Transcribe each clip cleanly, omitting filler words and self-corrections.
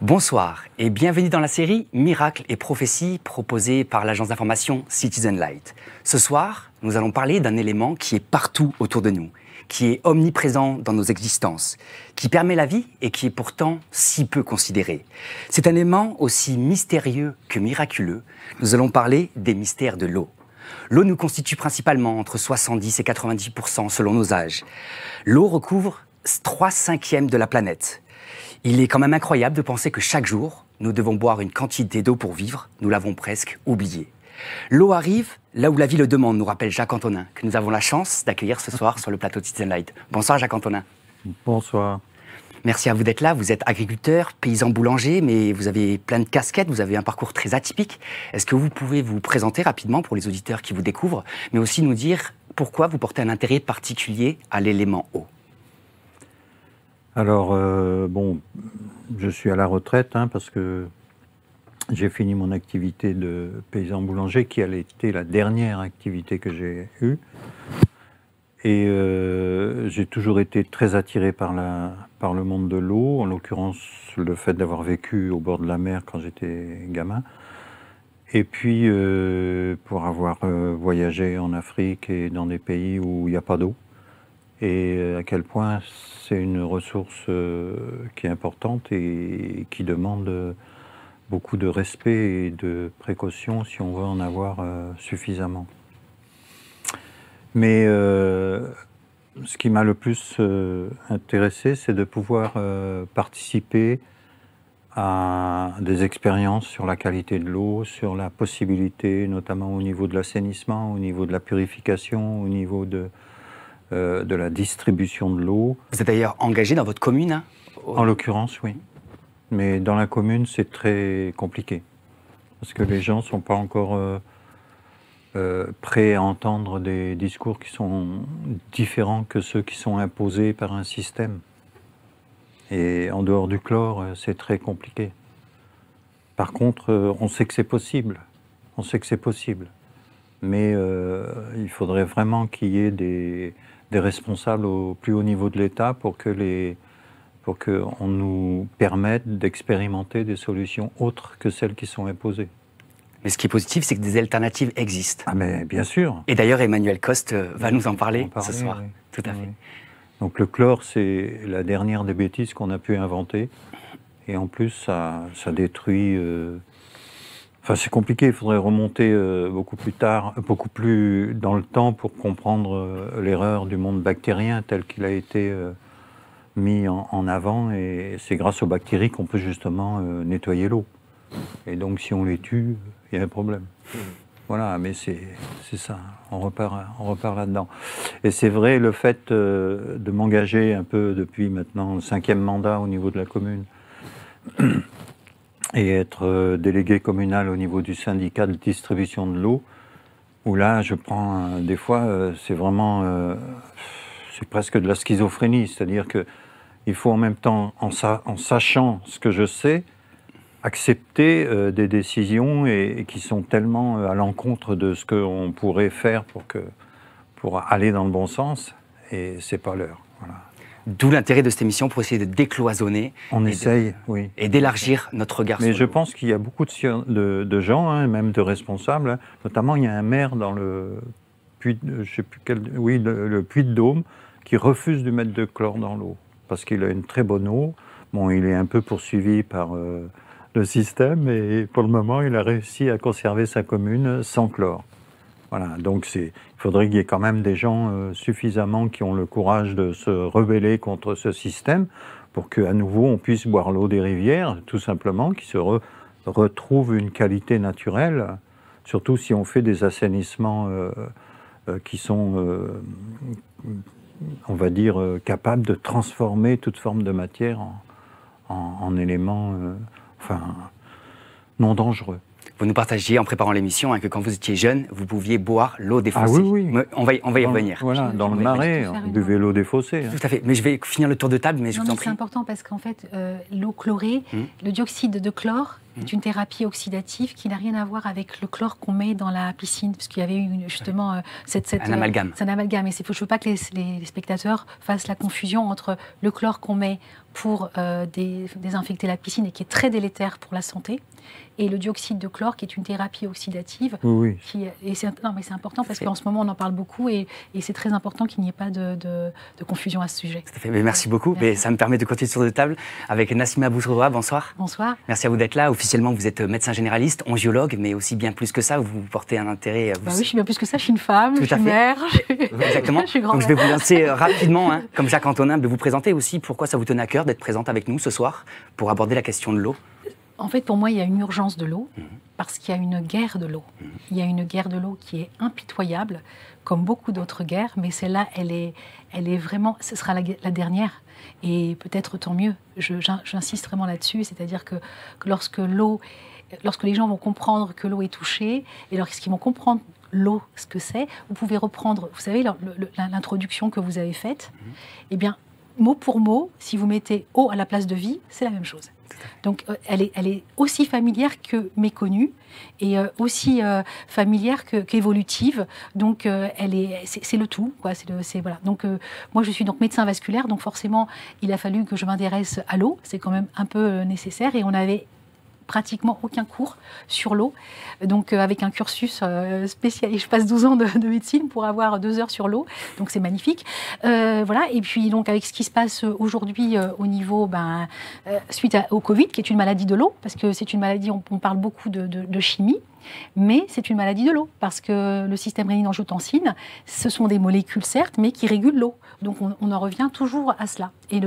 Bonsoir et bienvenue dans la série Miracles et prophéties proposée par l'agence d'information Citizen Light. Ce soir, nous allons parler d'un élément qui est partout autour de nous, qui est omniprésent dans nos existences, qui permet la vie et qui est pourtant si peu considéré. C'est un élément aussi mystérieux que miraculeux. Nous allons parler des mystères de l'eau. L'eau nous constitue principalement entre 70 et 90% selon nos âges. L'eau recouvre 3/5 de la planète. Il est quand même incroyable de penser que chaque jour, nous devons boire une quantité d'eau pour vivre. Nous l'avons presque oublié. L'eau arrive là où la vie le demande, nous rappelle Jacques Antonin, que nous avons la chance d'accueillir ce soir sur le plateau de Citizen Light. Bonsoir Jacques Antonin. Bonsoir. Merci à vous d'être là. Vous êtes agriculteur, paysan boulanger, mais vous avez plein de casquettes, vous avez un parcours très atypique. Est-ce que vous pouvez vous présenter rapidement pour les auditeurs qui vous découvrent, mais aussi nous dire pourquoi vous portez un intérêt particulier à l'élément eau? Alors, je suis à la retraite parce que j'ai fini mon activité de paysan boulanger qui a été la dernière activité que j'ai eue. Et j'ai toujours été très attiré par le monde de l'eau, en l'occurrence le fait d'avoir vécu au bord de la mer quand j'étais gamin. Et puis pour avoir voyagé en Afrique et dans des pays où il n'y a pas d'eau. Et à quel point c'est une ressource qui est importante et qui demande beaucoup de respect et de précaution si on veut en avoir suffisamment. Mais ce qui m'a le plus intéressé, c'est de pouvoir participer à des expériences sur la qualité de l'eau, sur la possibilité, notamment au niveau de l'assainissement, au niveau de la purification, au niveau de la distribution de l'eau. Vous êtes d'ailleurs engagé dans votre commune En l'occurrence, oui. Mais dans la commune, c'est très compliqué. Parce que les gens ne sont pas encore prêts à entendre des discours qui sont différents que ceux qui sont imposés par un système. Et en dehors du chlore, c'est très compliqué. Par contre, on sait que c'est possible. On sait que c'est possible. Mais il faudrait vraiment qu'il y ait des responsables au plus haut niveau de l'État pour qu'on nous permette d'expérimenter des solutions autres que celles qui sont imposées. Mais ce qui est positif, c'est que des alternatives existent. Ah mais bien sûr. Et d'ailleurs, Emmanuel Coste va nous en parler ce soir. Oui. Tout à fait. Donc le chlore, c'est la dernière des bêtises qu'on a pu inventer. Et en plus, ça détruit... Enfin, c'est compliqué, il faudrait remonter beaucoup plus dans le temps pour comprendre l'erreur du monde bactérien tel qu'il a été mis en avant. Et c'est grâce aux bactéries qu'on peut justement nettoyer l'eau. Et donc, si on les tue, il y a un problème. Voilà, mais c'est ça, on repart là-dedans. Et c'est vrai, le fait de m'engager un peu depuis maintenant le 5e mandat au niveau de la commune, et être délégué communal au niveau du syndicat de distribution de l'eau, où là, je prends, des fois, c'est vraiment, c'est presque de la schizophrénie, c'est-à-dire qu'il faut en même temps, en sachant ce que je sais, accepter des décisions et qui sont tellement à l'encontre de ce qu'on pourrait faire pour aller dans le bon sens, et c'est pas l'heure. Voilà. D'où l'intérêt de cette émission pour essayer de décloisonner. On essaye, oui. Et d'élargir notre regard sur Mais l'eau. je pense qu'il y a beaucoup de gens, même de responsables, notamment il y a un maire dans le Puy, le Puy-de-Dôme, qui refuse de mettre de chlore dans l'eau, parce qu'il a une très bonne eau. Bon, il est un peu poursuivi par le système, et pour le moment, il a réussi à conserver sa commune sans chlore. Voilà, donc il faudrait qu'il y ait quand même des gens suffisamment qui ont le courage de se rebeller contre ce système pour qu'à nouveau on puisse boire l'eau des rivières, tout simplement, qui se retrouve une qualité naturelle, surtout si on fait des assainissements qui sont, on va dire, capables de transformer toute forme de matière en éléments non dangereux. Vous nous partagiez en préparant l'émission que quand vous étiez jeune, vous pouviez boire l'eau des fossés. Ah oui, oui. On va y revenir. Voilà, dans le marais, on buvait l'eau des fossés. Tout à fait. Mais je vais finir le tour de table, mais je vous en prie. C'est important parce qu'en fait, l'eau chlorée, le dioxyde de chlore est une thérapie oxydative qui n'a rien à voir avec le chlore qu'on met dans la piscine, parce qu'il y avait justement un amalgame. C'est un amalgame, et je ne veux pas que les spectateurs fassent la confusion entre le chlore qu'on met pour désinfecter la piscine et qui est très délétère pour la santé, et le dioxyde de chlore qui est une thérapie oxydative. Oui. Non, mais c'est important parce qu'en ce moment on en parle beaucoup et c'est très important qu'il n'y ait pas de confusion à ce sujet. Tout à fait. Mais merci beaucoup. Merci. Mais ça me permet de continuer sur de table avec Nassima Bousroua. Bonsoir. Bonsoir. Merci à vous d'être là. Officiellement, vous êtes médecin généraliste, angiologue, mais aussi bien plus que ça, vous portez un intérêt. Oui, je suis bien plus que ça. Je suis une femme, je suis mère. Exactement. Je suis donc je vais vous lancer rapidement, comme Jacques Antonin, de vous présenter aussi pourquoi ça vous tenait à cœur d'être présente avec nous ce soir pour aborder la question de l'eau. En fait, pour moi, il y a une urgence de l'eau parce qu'il y a une guerre de l'eau. Il y a une guerre de l'eau qui est impitoyable, comme beaucoup d'autres guerres, mais celle-là, elle est vraiment, ce sera la dernière. Et peut-être tant mieux. J'insiste vraiment là-dessus, c'est-à-dire que lorsque les gens vont comprendre que l'eau est touchée, et lorsqu'ils vont comprendre l'eau, ce que c'est, vous pouvez reprendre, vous savez, l'introduction que vous avez faite, eh bien, mot pour mot, si vous mettez eau à la place de vie, c'est la même chose. Donc, elle est aussi familière que méconnue et aussi familière qu'évolutive. Donc, c'est le tout, quoi. Voilà. Donc, moi, je suis donc médecin vasculaire, donc forcément, il a fallu que je m'intéresse à l'eau. C'est quand même un peu nécessaire et on avait pratiquement aucun cours sur l'eau, donc avec un cursus spécial. Et je passe 12 ans de médecine pour avoir 2 heures sur l'eau, donc c'est magnifique. Voilà. Et puis donc avec ce qui se passe aujourd'hui au niveau, suite au Covid, qui est une maladie de l'eau, parce que c'est une maladie, on parle beaucoup de chimie, mais c'est une maladie de l'eau, parce que le système rénine-angiotensine, ce sont des molécules certes, mais qui régulent l'eau. Donc on en revient toujours à cela. Et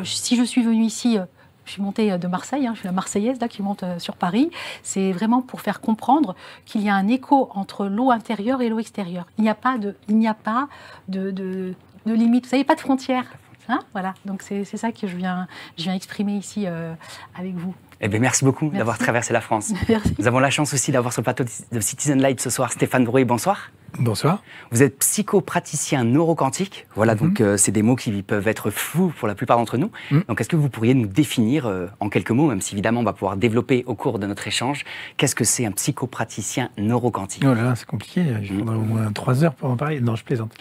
si je suis venue ici, je suis montée de Marseille, je suis la Marseillaise là, qui monte sur Paris. C'est vraiment pour faire comprendre qu'il y a un écho entre l'eau intérieure et l'eau extérieure. Il n'y a pas de limite, vous savez, pas de frontière. Voilà, donc c'est ça que je viens exprimer ici avec vous. Eh bien, merci beaucoup d'avoir traversé la France. Merci. Nous avons la chance aussi d'avoir sur le plateau de Citizen Light ce soir Stéphane Drouet. Bonsoir. Bonsoir. Vous êtes psychopraticien neuroquantique. Voilà, donc c'est des mots qui peuvent être flous pour la plupart d'entre nous. Donc, est-ce que vous pourriez nous définir en quelques mots, même si évidemment on va pouvoir développer au cours de notre échange, qu'est-ce que c'est un psychopraticien neuroquantique? Oh là là, c'est compliqué. Il faudrait au moins 3 heures pour en parler. Non, je plaisante.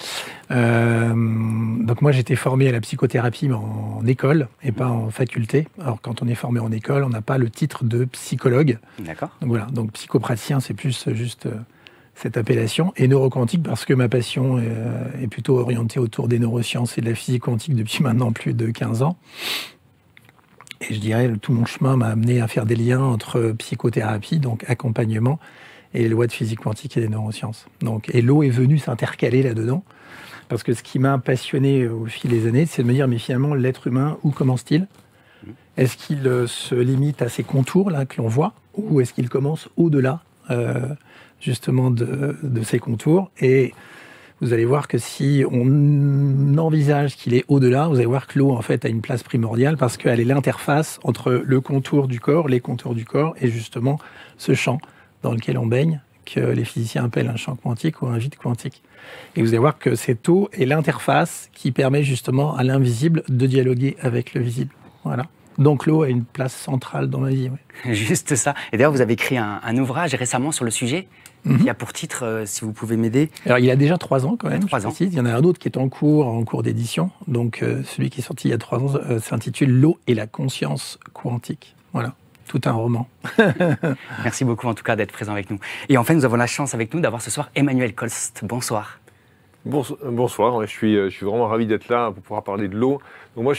Donc moi, j'étais formé à la psychothérapie mais en école et pas en faculté. Alors, quand on est formé en école, on n'a pas le titre de psychologue. D'accord. Donc voilà. Donc psychopraticien, c'est plus juste cette appellation. Et neuroquantique parce que ma passion est plutôt orientée autour des neurosciences et de la physique quantique depuis maintenant plus de 15 ans. Et je dirais tout mon chemin m'a amené à faire des liens entre psychothérapie, donc accompagnement, et les lois de physique quantique et des neurosciences. Et l'eau est venue s'intercaler là-dedans. Parce que ce qui m'a passionné au fil des années, c'est de me dire, mais finalement, l'être humain, où commence-t-il? Est-ce qu'il se limite à ces contours là que l'on voit, ou est-ce qu'il commence au-delà justement de ces contours? Et vous allez voir que si on envisage qu'il est au-delà, vous allez voir que l'eau en fait a une place primordiale parce qu'elle est l'interface entre le contour du corps, les contours du corps et justement ce champ dans lequel on baigne, que les physiciens appellent un champ quantique ou un vide quantique. Et vous allez voir que cette eau est l'interface qui permet justement à l'invisible de dialoguer avec le visible. Voilà. Donc l'eau a une place centrale dans ma vie. Oui. Juste ça. Et d'ailleurs, vous avez écrit un ouvrage récemment sur le sujet qui a pour titre, si vous pouvez m'aider. Alors il a déjà 3 ans quand même. 3 ans. Il y en a un autre qui est en cours d'édition. Donc celui qui est sorti il y a 3 ans s'intitule L'eau et la conscience quantique. Voilà. Tout un roman. Merci beaucoup en tout cas d'être présent avec nous. Et enfin, nous avons la chance avec nous d'avoir ce soir Emmanuel Kolst. Bonsoir. Bonsoir, je suis vraiment ravi d'être là pour pouvoir parler de l'eau. Donc moi,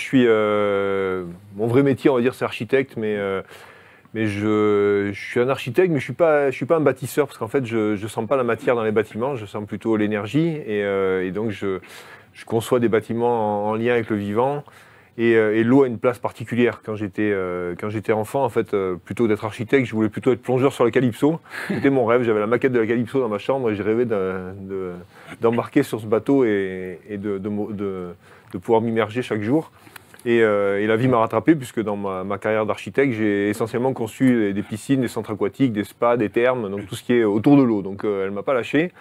mon vrai métier, on va dire, c'est architecte, mais je suis un architecte, mais je suis pas un bâtisseur, parce qu'en fait, je sens pas la matière dans les bâtiments, je sens plutôt l'énergie, et donc je conçois des bâtiments en lien avec le vivant. Et l'eau a une place particulière. Quand j'étais enfant, en fait, plutôt d'être architecte, je voulais plutôt être plongeur sur le Calypso. C'était mon rêve. J'avais la maquette de la Calypso dans ma chambre et je rêvais d'embarquer sur ce bateau et de pouvoir m'immerger chaque jour. Et la vie m'a rattrapé puisque dans ma carrière d'architecte, j'ai essentiellement conçu des piscines, des centres aquatiques, des spas, des thermes, donc tout ce qui est autour de l'eau. Donc elle ne m'a pas lâché.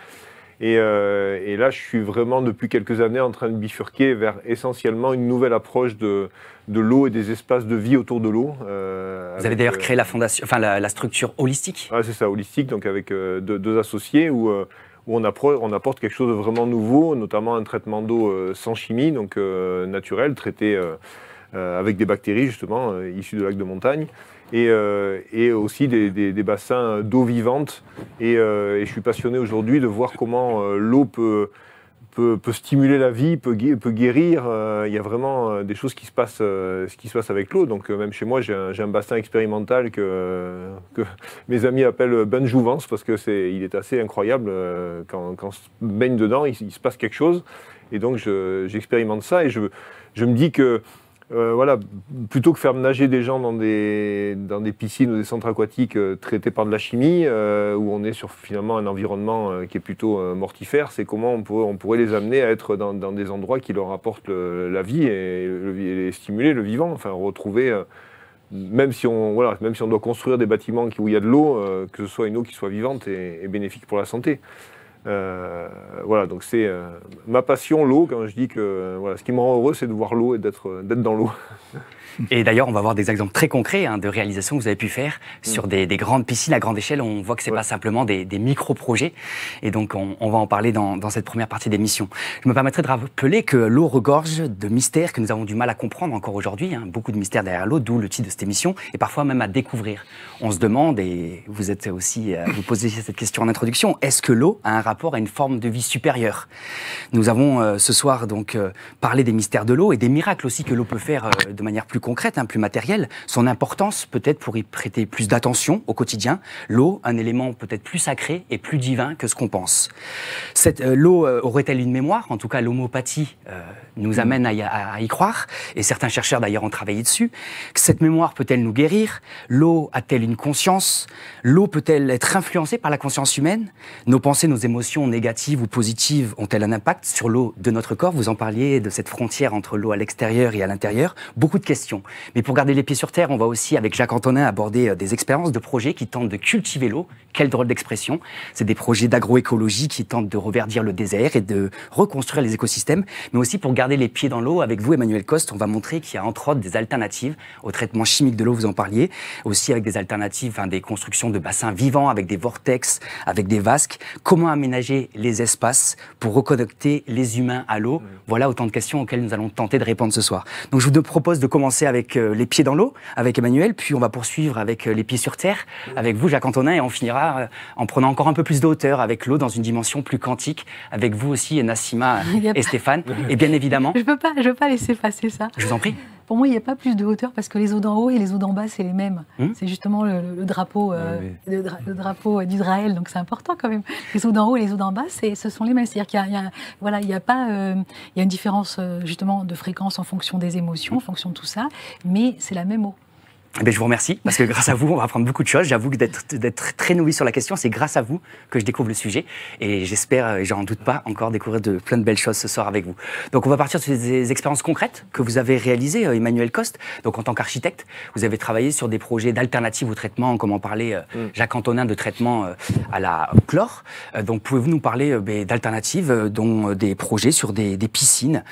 Et là, je suis vraiment, depuis quelques années, en train de bifurquer vers essentiellement une nouvelle approche de l'eau et des espaces de vie autour de l'eau. Vous avez d'ailleurs créé la fondation, enfin la structure holistique. Ah, c'est ça, holistique, donc avec deux associés où on apporte quelque chose de vraiment nouveau, notamment un traitement d'eau sans chimie, donc naturel, traité avec des bactéries justement issues de lacs de montagne. Et aussi des bassins d'eau vivante. Et je suis passionné aujourd'hui de voir comment l'eau peut stimuler la vie, peut guérir. Il y a vraiment des choses qui se passent avec l'eau. Donc même chez moi, j'ai un bassin expérimental que mes amis appellent bain de jouvence parce qu'il est assez incroyable. Quand on se baigne dedans, il se passe quelque chose. Et donc j'expérimente ça et je me dis que voilà, plutôt que faire nager des gens dans des piscines ou des centres aquatiques traités par de la chimie, où on est sur finalement un environnement qui est plutôt mortifère, c'est comment on pourrait les amener à être dans des endroits qui leur apportent la vie et stimuler le vivant, enfin retrouver, même si on doit construire des bâtiments où il y a de l'eau, que ce soit une eau qui soit vivante et bénéfique pour la santé. Voilà, donc c'est ma passion, l'eau. Quand je dis que voilà, ce qui me rend heureux, c'est de voir l'eau et d'être dans l'eau. Et d'ailleurs, on va voir des exemples très concrets de réalisations que vous avez pu faire sur des grandes piscines à grande échelle. On voit que ce n'est pas simplement des micro-projets. Et donc, on va en parler dans cette première partie d'émission. Je me permettrai de rappeler que l'eau regorge de mystères que nous avons du mal à comprendre encore aujourd'hui. Beaucoup de mystères derrière l'eau, d'où le titre de cette émission, et parfois même à découvrir. On se demande, et vous êtes aussi, vous posez cette question en introduction, est-ce que l'eau a un rapport à une forme de vie supérieure? Nous avons ce soir donc parlé des mystères de l'eau et des miracles aussi que l'eau peut faire de manière plus concrète, plus matérielle, son importance peut-être pour y prêter plus d'attention au quotidien. L'eau, un élément peut-être plus sacré et plus divin que ce qu'on pense. L'eau aurait-elle une mémoire? En tout cas, l'homéopathie nous amène à y croire, et certains chercheurs d'ailleurs ont travaillé dessus. Cette mémoire peut-elle nous guérir? L'eau a-t-elle une conscience? L'eau peut-elle être influencée par la conscience humaine? Nos pensées, nos émotions négatives ou positives ont-elles un impact sur l'eau de notre corps? Vous en parliez de cette frontière entre l'eau à l'extérieur et à l'intérieur. Beaucoup de questions. Mais pour garder les pieds sur terre, on va aussi, avec Jacques Antonin, aborder des expériences de projets qui tentent de cultiver l'eau. Quelle drôle d'expression! C'est des projets d'agroécologie qui tentent de reverdir le désert et de reconstruire les écosystèmes. Mais aussi pour garder les pieds dans l'eau, avec vous, Emmanuel Coste, on va montrer qu'il y a entre autres des alternatives au traitement chimique de l'eau, vous en parliez. Aussi avec des alternatives, des constructions de bassins vivants, avec des vortex, avec des vasques. Comment aménager les espaces pour reconnecter les humains à l'eau? Voilà autant de questions auxquelles nous allons tenter de répondre ce soir. Donc je vous propose de commencer avec les pieds dans l'eau, avec Emmanuel, puis on va poursuivre avec les pieds sur terre, avec vous, Jacques Antonin, et on finira en prenant encore un peu plus de hauteur avec l'eau dans une dimension plus quantique, avec vous aussi, Nassima et Stéphane, et bien évidemment... Je veux pas laisser passer ça. Je vous en prie. Pour moi, il n'y a pas plus de hauteur parce que les eaux d'en haut et les eaux d'en bas, c'est les mêmes. C'est justement le drapeau, le drapeau d'Israël, donc c'est important quand même. Les eaux d'en haut et les eaux d'en bas, ce sont les mêmes. C'est-à-dire qu'il y a une différence justement de fréquence en fonction des émotions, en fonction de tout ça, mais c'est la même eau. Eh je vous remercie, parce que grâce à vous, on va apprendre beaucoup de choses. J'avoue que d'être très nourri sur la question, c'est grâce à vous que je découvre le sujet. Et j'espère, et j'en doute pas, encore découvrir plein de belles choses ce soir avec vous. Donc on va partir sur des expériences concrètes que vous avez réalisées, Emmanuel Coste. Donc en tant qu'architecte, vous avez travaillé sur des projets d'alternatives au traitement, comme en parlait Jacques Antonin, de traitement à la chlore. Donc pouvez-vous nous parler d'alternatives, dont des projets sur des piscines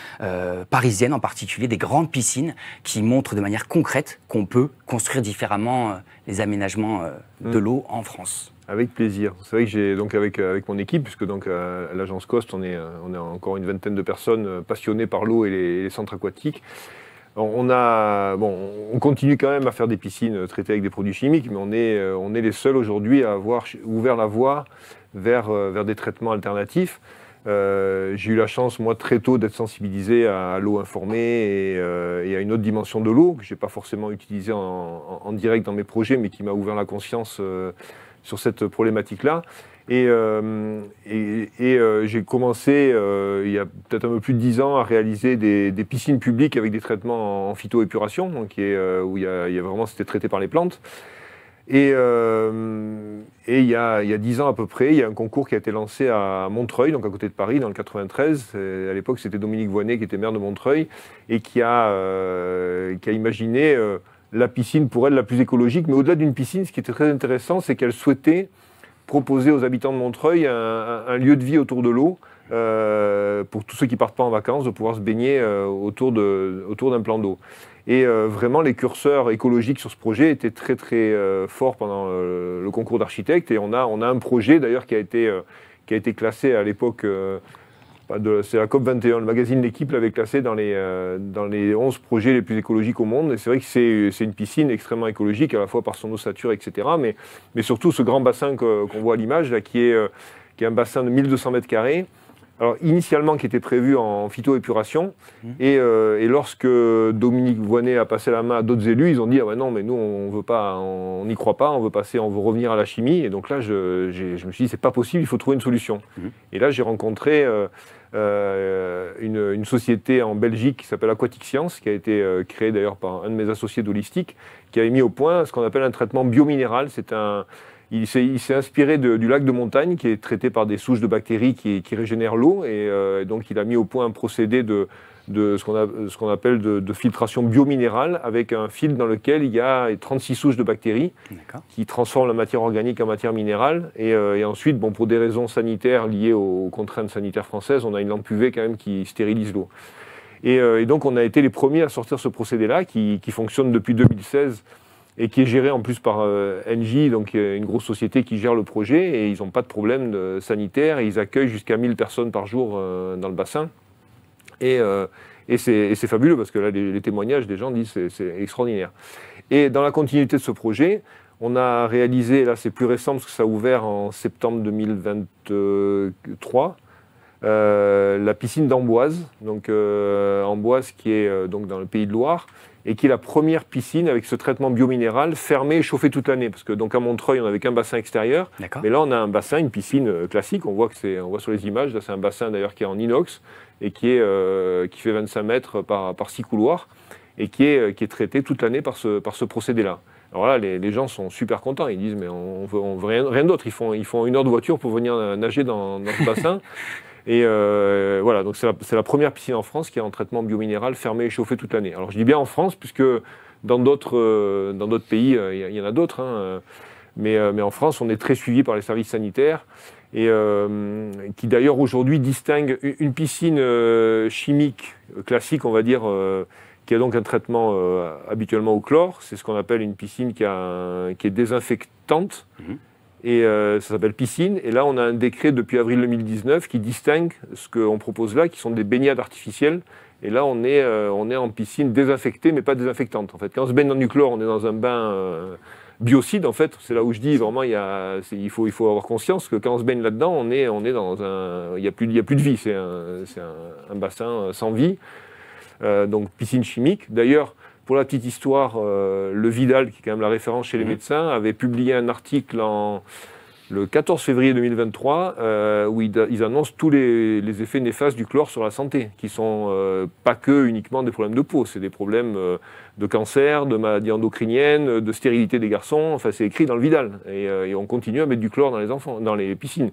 parisiennes en particulier, des grandes piscines qui montrent de manière concrète qu'on peut construire différemment les aménagements de l'eau en France? Avec plaisir. C'est vrai que j'ai donc avec mon équipe, puisque donc à l'agence Coste, on est encore une vingtaine de personnes passionnées par l'eau et les centres aquatiques. On continue quand même à faire des piscines traitées avec des produits chimiques, mais on est les seuls aujourd'hui à avoir ouvert la voie vers des traitements alternatifs. J'ai eu la chance, moi, très tôt d'être sensibilisé à l'eau informée et à une autre dimension de l'eau que je n'ai pas forcément utilisée en direct dans mes projets, mais qui m'a ouvert la conscience sur cette problématique-là. Et j'ai commencé, il y a peut-être un peu plus de 10 ans, à réaliser des piscines publiques avec des traitements en phytoépuration, donc où il y a vraiment, c'était traité par les plantes. Et il y a 10 ans à peu près, il y a un concours qui a été lancé à Montreuil, donc à côté de Paris, dans le 93. À l'époque, c'était Dominique Voynet qui était maire de Montreuil et qui a imaginé la piscine pour elle la plus écologique. Mais au-delà d'une piscine, ce qui était très intéressant, c'est qu'elle souhaitait proposer aux habitants de Montreuil un lieu de vie autour de l'eau, pour tous ceux qui ne partent pas en vacances, de pouvoir se baigner autour d'un plan d'eau. Et vraiment, les curseurs écologiques sur ce projet étaient très très forts pendant le concours d'architectes. Et on a un projet d'ailleurs qui a été classé à l'époque, c'est la COP21, le magazine L'Équipe l'avait classé dans les 11 projets les plus écologiques au monde. Et c'est vrai que c'est une piscine extrêmement écologique, à la fois par son ossature, etc. Mais surtout ce grand bassin qu'on voit à l'image, là, qui est un bassin de 1200 mètres carrés. Alors, initialement, qui était prévu en phytoépuration, et lorsque Dominique Voynet a passé la main à d'autres élus, ils ont dit « Ah ouais, non, mais nous, on n'y croit pas, on veut revenir à la chimie ». Et donc là, je me suis dit « C'est pas possible, il faut trouver une solution ». Et là, j'ai rencontré une société en Belgique qui s'appelle Aquatic Science, qui a été créée d'ailleurs par un de mes associés d'Holistic, qui avait mis au point ce qu'on appelle un traitement biominéral. Il s'est inspiré du lac de montagne qui est traité par des souches de bactéries qui régénèrent l'eau, et donc il a mis au point un procédé de ce qu'on appelle de filtration biominérale, avec un filtre dans lequel il y a 36 souches de bactéries qui transforment la matière organique en matière minérale. Et ensuite, pour des raisons sanitaires liées aux contraintes sanitaires françaises, on a une lampe UV quand même qui stérilise l'eau. Et donc on a été les premiers à sortir ce procédé-là qui fonctionne depuis 2016. Et qui est géré en plus par Engie, donc une grosse société qui gère le projet, et ils n'ont pas de problème sanitaire, et ils accueillent jusqu'à 1000 personnes par jour dans le bassin. Et c'est fabuleux, parce que là, les témoignages des gens disent que c'est extraordinaire. Et dans la continuité de ce projet, on a réalisé, là c'est plus récent, parce que ça a ouvert en septembre 2023, la piscine d'Amboise, donc Amboise qui est donc dans le Pays de Loire, et qui est la première piscine avec ce traitement biominéral fermé et chauffé toute l'année. Parce que donc à Montreuil, on n'avait qu'un bassin extérieur, mais là on a un bassin, une piscine classique, on voit sur les images, là c'est un bassin d'ailleurs qui est en inox, et qui fait 25 mètres par 6 couloirs, et qui est traité toute l'année par ce procédé-là. Alors là, les gens sont super contents, ils disent mais on veut rien d'autre, ils font 1 heure de voiture pour venir nager dans ce bassin. Et voilà, donc c'est la première piscine en France qui est en traitement biominéral fermé et chauffé toute l'année. Alors je dis bien en France, puisque dans d'autres pays, il y en a d'autres, hein, mais en France, on est très suivi par les services sanitaires, et qui d'ailleurs aujourd'hui distingue une piscine chimique classique, on va dire, qui a donc un traitement habituellement au chlore. C'est ce qu'on appelle une piscine qui est désinfectante. Et ça s'appelle piscine. Et là, on a un décret depuis avril 2019 qui distingue ce qu'on propose là, qui sont des baignades artificielles. Et là, on est en piscine désinfectée, mais pas désinfectante. En fait, quand on se baigne dans du chlore, on est dans un bain biocide. En fait, c'est là où je dis vraiment, il faut avoir conscience que quand on se baigne là-dedans, on est dans un, il y a plus de vie. C'est un bassin sans vie. Donc piscine chimique. D'ailleurs, pour la petite histoire, le Vidal, qui est quand même la référence chez les médecins, avait publié un article le 14 février 2023 où ils annoncent tous les effets néfastes du chlore sur la santé, qui sont pas que uniquement des problèmes de peau, c'est des problèmes de cancer, de maladies endocriniennes, de stérilité des garçons. Enfin, c'est écrit dans le Vidal. Et on continue à mettre du chlore dans les piscines.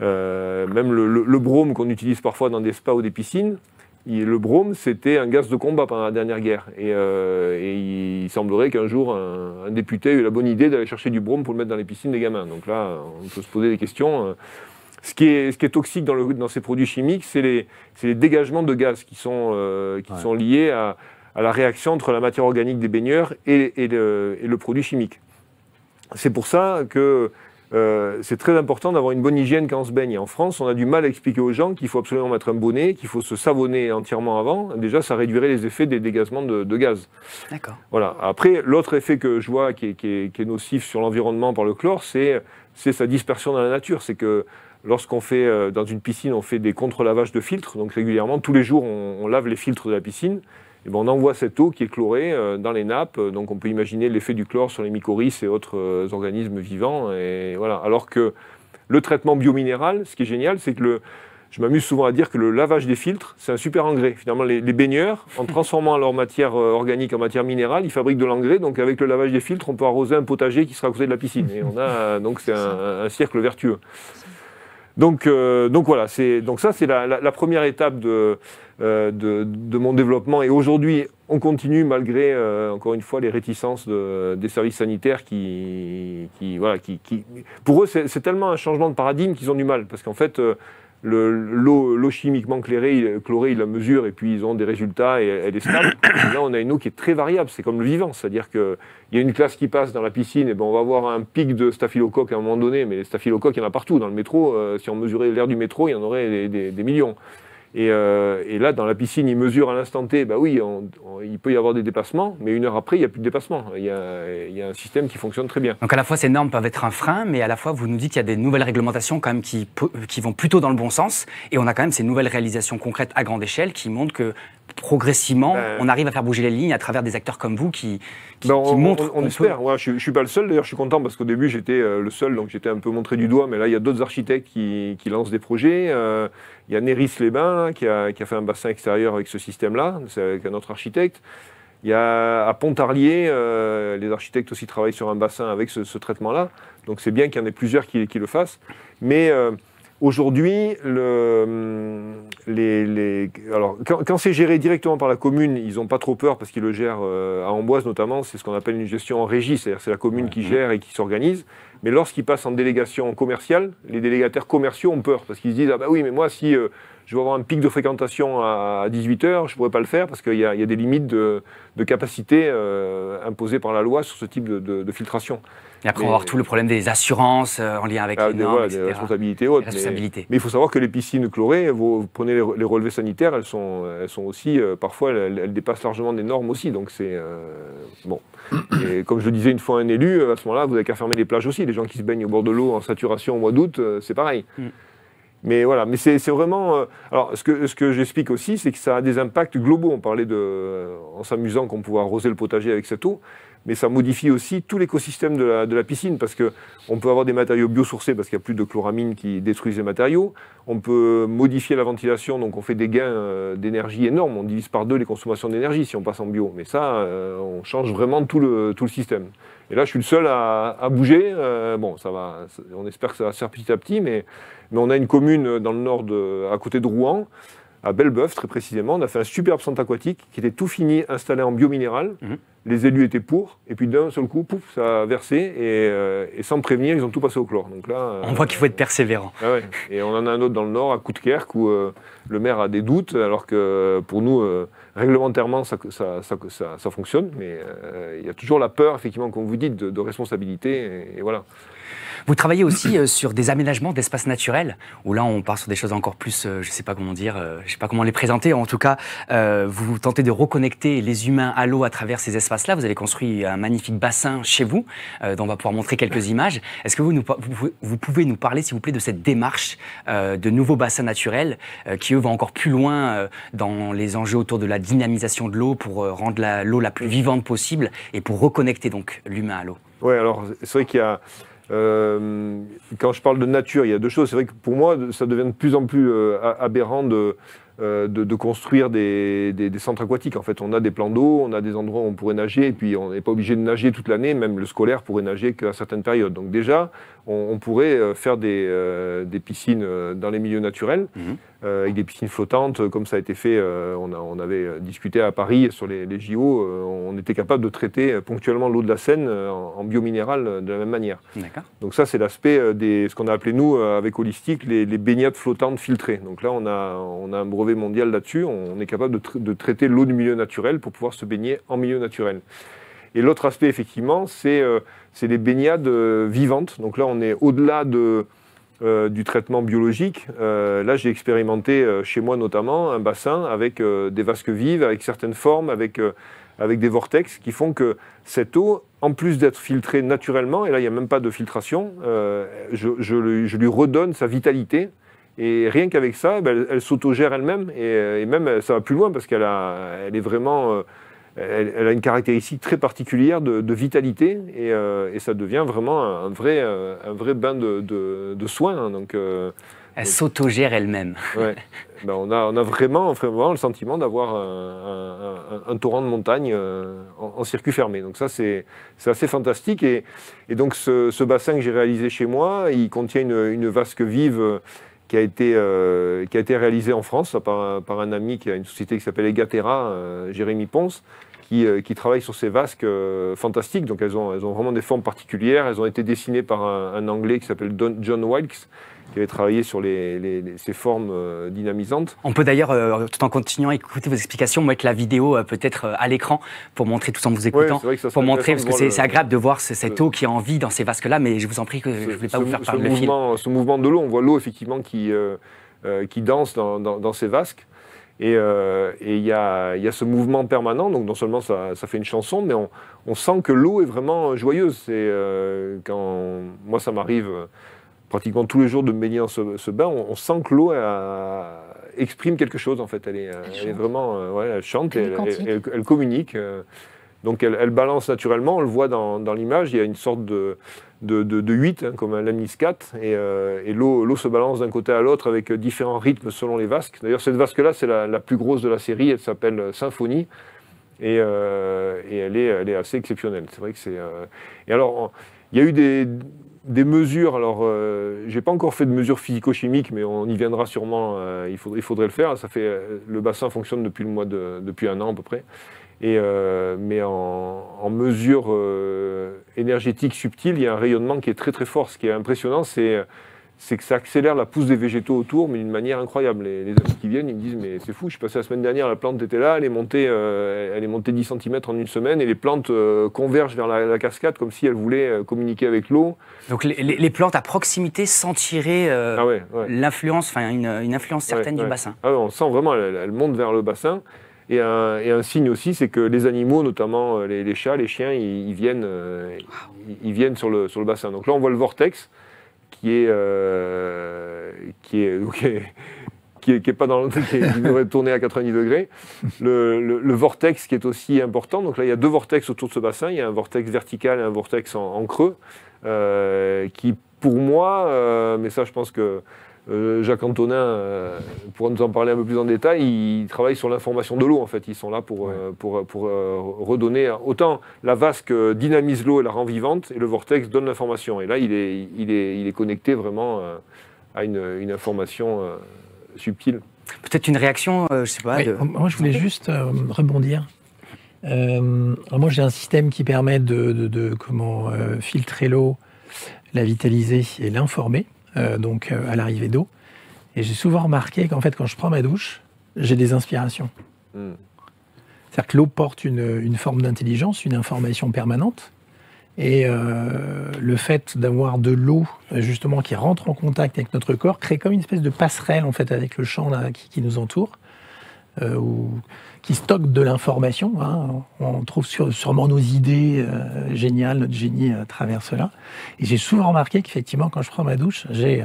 Même le brome qu'on utilise parfois dans des spas ou des piscines, le brome, c'était un gaz de combat pendant la dernière guerre. Et il semblerait qu'un jour, un député ait eu la bonne idée d'aller chercher du brome pour le mettre dans les piscines des gamins. Donc là, on peut se poser des questions. Ce qui est toxique dans ces produits chimiques, c'est les dégagements de gaz qui sont liés à la réaction entre la matière organique des baigneurs et le produit chimique. C'est pour ça que c'est très important d'avoir une bonne hygiène quand on se baigne. En France, on a du mal à expliquer aux gens qu'il faut absolument mettre un bonnet, qu'il faut se savonner entièrement avant. Déjà, ça réduirait les effets des dégagements de gaz. D'accord. Voilà. Après, l'autre effet que je vois qui est nocif sur l'environnement par le chlore, c'est sa dispersion dans la nature. C'est que lorsqu'on fait, dans une piscine, on fait des contre-lavages de filtres. Donc régulièrement, tous les jours, on lave les filtres de la piscine. Et on envoie cette eau qui est chlorée dans les nappes, donc on peut imaginer l'effet du chlore sur les mycorhizes et autres organismes vivants. Et voilà. Alors que le traitement biominéral, ce qui est génial, c'est que je m'amuse souvent à dire que le lavage des filtres, c'est un super engrais. Finalement, les baigneurs, en transformant leur matière organique en matière minérale, ils fabriquent de l'engrais. Donc avec le lavage des filtres, on peut arroser un potager qui sera à côté de la piscine. Et donc c'est un cercle vertueux. Donc voilà, donc ça c'est la première étape de mon développement. Et aujourd'hui, on continue malgré, encore une fois, les réticences des services sanitaires qui pour eux, c'est tellement un changement de paradigme qu'ils ont du mal. Parce qu'en fait, l'eau chimiquement chlorée, ils la mesurent et puis ils ont des résultats et elle est stable. Et là, on a une eau qui est très variable, c'est comme le vivant. C'est-à-dire qu'il y a une classe qui passe dans la piscine, et ben on va avoir un pic de staphylocoques à un moment donné, mais les staphylocoques, il y en a partout. Dans le métro, si on mesurait l'air du métro, il y en aurait des millions. Et là, dans la piscine, ils mesurent à l'instant T, bah oui, il peut y avoir des dépassements, mais une heure après, il n'y a plus de dépassement. Il y a un système qui fonctionne très bien. Donc à la fois, ces normes peuvent être un frein, mais à la fois, vous nous dites qu'il y a des nouvelles réglementations quand même qui vont plutôt dans le bon sens, et on a quand même ces nouvelles réalisations concrètes à grande échelle qui montrent que progressivement, on arrive à faire bouger les lignes à travers des acteurs comme vous qui montrent. On espère. Ouais, je ne suis pas le seul, d'ailleurs, je suis content parce qu'au début, j'étais le seul, donc j'étais un peu montré du doigt, mais là, il y a d'autres architectes qui lancent des projets. Il y a Néris-les-Bains qui a fait un bassin extérieur avec ce système-là, c'est avec un autre architecte. Il y a à Pontarlier, les architectes aussi travaillent sur un bassin avec ce traitement-là. Donc c'est bien qu'il y en ait plusieurs qui le fassent. Mais aujourd'hui, alors, quand c'est géré directement par la commune, ils n'ont pas trop peur parce qu'ils le gèrent à Amboise notamment. C'est ce qu'on appelle une gestion en régie, c'est-à-dire c'est la commune qui gère et qui s'organise. Mais lorsqu'ils passent en délégation commerciale, les délégataires commerciaux ont peur parce qu'ils se disent « Ah bah oui, mais moi si je veux avoir un pic de fréquentation à 18h, je ne pourrais pas le faire parce qu'il y a des limites de capacité imposées par la loi sur ce type de filtration. » Et après, on va avoir tout le problème des assurances en lien avec les normes, etc. Des responsabilités hautes. Mais il faut savoir que les piscines chlorées, vous prenez les relevés sanitaires, elles sont aussi, parfois, elles dépassent largement des normes aussi. Donc c'est bon. Et comme je le disais une fois à un élu, à ce moment-là, vous n'avez qu'à fermer les plages aussi. Les gens qui se baignent au bord de l'eau en saturation au mois d'août, c'est pareil. Mais voilà, mais c'est vraiment... alors, ce que j'explique aussi, c'est que ça a des impacts globaux. On parlait en s'amusant qu'on pouvait arroser le potager avec cette eau, mais ça modifie aussi tout l'écosystème de la piscine, parce qu'on peut avoir des matériaux biosourcés, parce qu'il n'y a plus de chloramine qui détruisent les matériaux. On peut modifier la ventilation, donc on fait des gains d'énergie énormes. On divise par 2 les consommations d'énergie si on passe en bio. Mais ça, on change vraiment tout le système. Et là, je suis le seul à bouger. Bon, ça va, on espère que ça va se faire petit à petit, mais on a une commune dans le nord, à côté de Rouen, à Belbeuf très précisément. On a fait un superbe centre aquatique qui était tout fini, installé en biominéral. Les élus étaient pour, et puis d'un seul coup, pouf, ça a versé, et sans prévenir, ils ont tout passé au chlore. Donc là, on voit qu'il faut être persévérant. Ah ouais. Et on en a un autre dans le nord, à Coudekerque, où le maire a des doutes, alors que pour nous, réglementairement, ça fonctionne, mais il y a toujours la peur, effectivement, comme vous dites, de responsabilité, et voilà. Vous travaillez aussi sur des aménagements d'espaces naturels, où là on part sur des choses encore plus, je ne sais pas comment dire, je ne sais pas comment les présenter, en tout cas, vous tentez de reconnecter les humains à l'eau à travers ces espaces-là. Vous avez construit un magnifique bassin chez vous, dont on va pouvoir montrer quelques images. Est-ce que vous pouvez nous parler, s'il vous plaît, de cette démarche de nouveaux bassins naturels qui, eux, vont encore plus loin dans les enjeux autour de la dynamisation de l'eau pour rendre l'eau la plus vivante possible et pour reconnecter donc l'humain à l'eau? Oui, alors c'est vrai qu'il y a... quand je parle de nature, il y a deux choses. C'est vrai que pour moi, ça devient de plus en plus aberrant de construire des centres aquatiques. En fait, on a des plans d'eau, on a des endroits où on pourrait nager, et puis on n'est pas obligé de nager toute l'année, même le scolaire pourrait nager qu'à certaines périodes. Donc déjà, on pourrait faire des piscines dans les milieux naturels, avec des piscines flottantes, comme ça a été fait. On avait discuté à Paris sur les JO, on était capable de traiter ponctuellement l'eau de la Seine en biominéral de la même manière. Donc ça, c'est l'aspect ce qu'on a appelé, nous, avec Holistique, les baignades flottantes filtrées. Donc là, on a un brevet mondial là-dessus, on est capable de traiter l'eau du milieu naturel pour pouvoir se baigner en milieu naturel. Et l'autre aspect, effectivement, c'est les baignades vivantes. Donc là, on est au-delà du traitement biologique. Là, j'ai expérimenté chez moi notamment un bassin avec des vasques vives, avec certaines formes, avec des vortex qui font que cette eau, en plus d'être filtrée naturellement, et là, il n'y a même pas de filtration, je lui redonne sa vitalité. Et rien qu'avec ça, elle s'autogère elle-même, et même ça va plus loin parce qu'elle est vraiment... Elle a une caractéristique très particulière de vitalité, et ça devient vraiment un vrai bain de soins. Hein, donc, elle s'autogère elle-même. Ouais. On a vraiment le sentiment d'avoir un torrent de montagne en circuit fermé. Donc ça, c'est assez fantastique. Et donc ce bassin que j'ai réalisé chez moi, il contient une vasque vive qui a été réalisée en France par un ami qui a une société qui s'appelle Egatera, Jérémy Ponce, qui travaille sur ces vasques fantastiques. Donc elles ont vraiment des formes particulières. Elles ont été dessinées par un Anglais qui s'appelle John Wilkes, qui avait travaillé sur ces formes dynamisantes. On peut d'ailleurs, tout en continuant à écouter vos explications, mettre la vidéo peut-être à l'écran pour montrer tout en vous écoutant, c'est vrai que ça pour montrer, parce que c'est agréable de voir cette eau qui est en vie dans ces vasques-là, mais je vous en prie que je ne vais pas vous faire parler le fil. Ce mouvement de l'eau, on voit l'eau effectivement qui danse dans ces vasques. Et il y a ce mouvement permanent, donc non seulement ça fait une chanson, mais on sent que l'eau est vraiment joyeuse. Quand moi ça m'arrive pratiquement tous les jours de me baigner dans ce bain, on sent que l'eau exprime quelque chose en fait. Elle est vraiment, elle chante, elle communique. Donc elle balance naturellement, on le voit dans l'image, il y a une sorte de 8, hein, comme un lemniscate, et l'eau se balance d'un côté à l'autre avec différents rythmes selon les vasques. D'ailleurs cette vasque-là, c'est la plus grosse de la série, elle s'appelle Symphonie, et elle est assez exceptionnelle. C'est vrai que c'est... Et alors, il y a eu des mesures, alors j'ai pas encore fait de mesures physico-chimiques, mais on y viendra sûrement, il faudrait le faire. Le bassin fonctionne depuis un an à peu près. Mais en mesure énergétique subtile, il y a un rayonnement qui est très très fort. Ce qui est impressionnant, c'est que ça accélère la pousse des végétaux autour, mais d'une manière incroyable. Les amis qui viennent, ils me disent, mais c'est fou, je suis passé la semaine dernière, la plante était là, elle est montée 10 cm en une semaine, et les plantes convergent vers la cascade comme si elles voulaient communiquer avec l'eau. Donc les plantes à proximité sentiraient l'influence, enfin une influence certaine du bassin. Ah ouais, on sent vraiment, elle monte vers le bassin. Et un signe aussi, c'est que les animaux, notamment les chats, les chiens, ils viennent sur le bassin. Donc là, on voit le vortex qui devrait tourner à 90 degrés. Le vortex qui est aussi important. Donc là, il y a 2 vortex autour de ce bassin. Il y a un vortex vertical et un vortex en creux, qui, pour moi, mais ça, je pense que Jacques Antonin pourra nous en parler un peu plus en détail. Ils travaillent sur l'information de l'eau en fait. Ils sont là pour redonner. Autant la vasque dynamise l'eau et la rend vivante, et le vortex donne l'information. Et là, il est connecté vraiment à une information subtile. Peut-être une réaction, je sais pas. Moi, je voulais juste rebondir. Moi, j'ai un système qui permet de filtrer l'eau, la vitaliser et l'informer. Donc à l'arrivée d'eau. Et j'ai souvent remarqué qu'en fait, quand je prends ma douche, j'ai des inspirations. C'est-à-dire que l'eau porte une forme d'intelligence, une information permanente. Et le fait d'avoir de l'eau, justement, qui rentre en contact avec notre corps, crée comme une espèce de passerelle, en fait, avec le champ là, qui nous entoure, qui stocke de l'information. Hein. On trouve sûrement nos idées géniales, notre génie à travers cela. Et j'ai souvent remarqué qu'effectivement, quand je prends ma douche, j'ai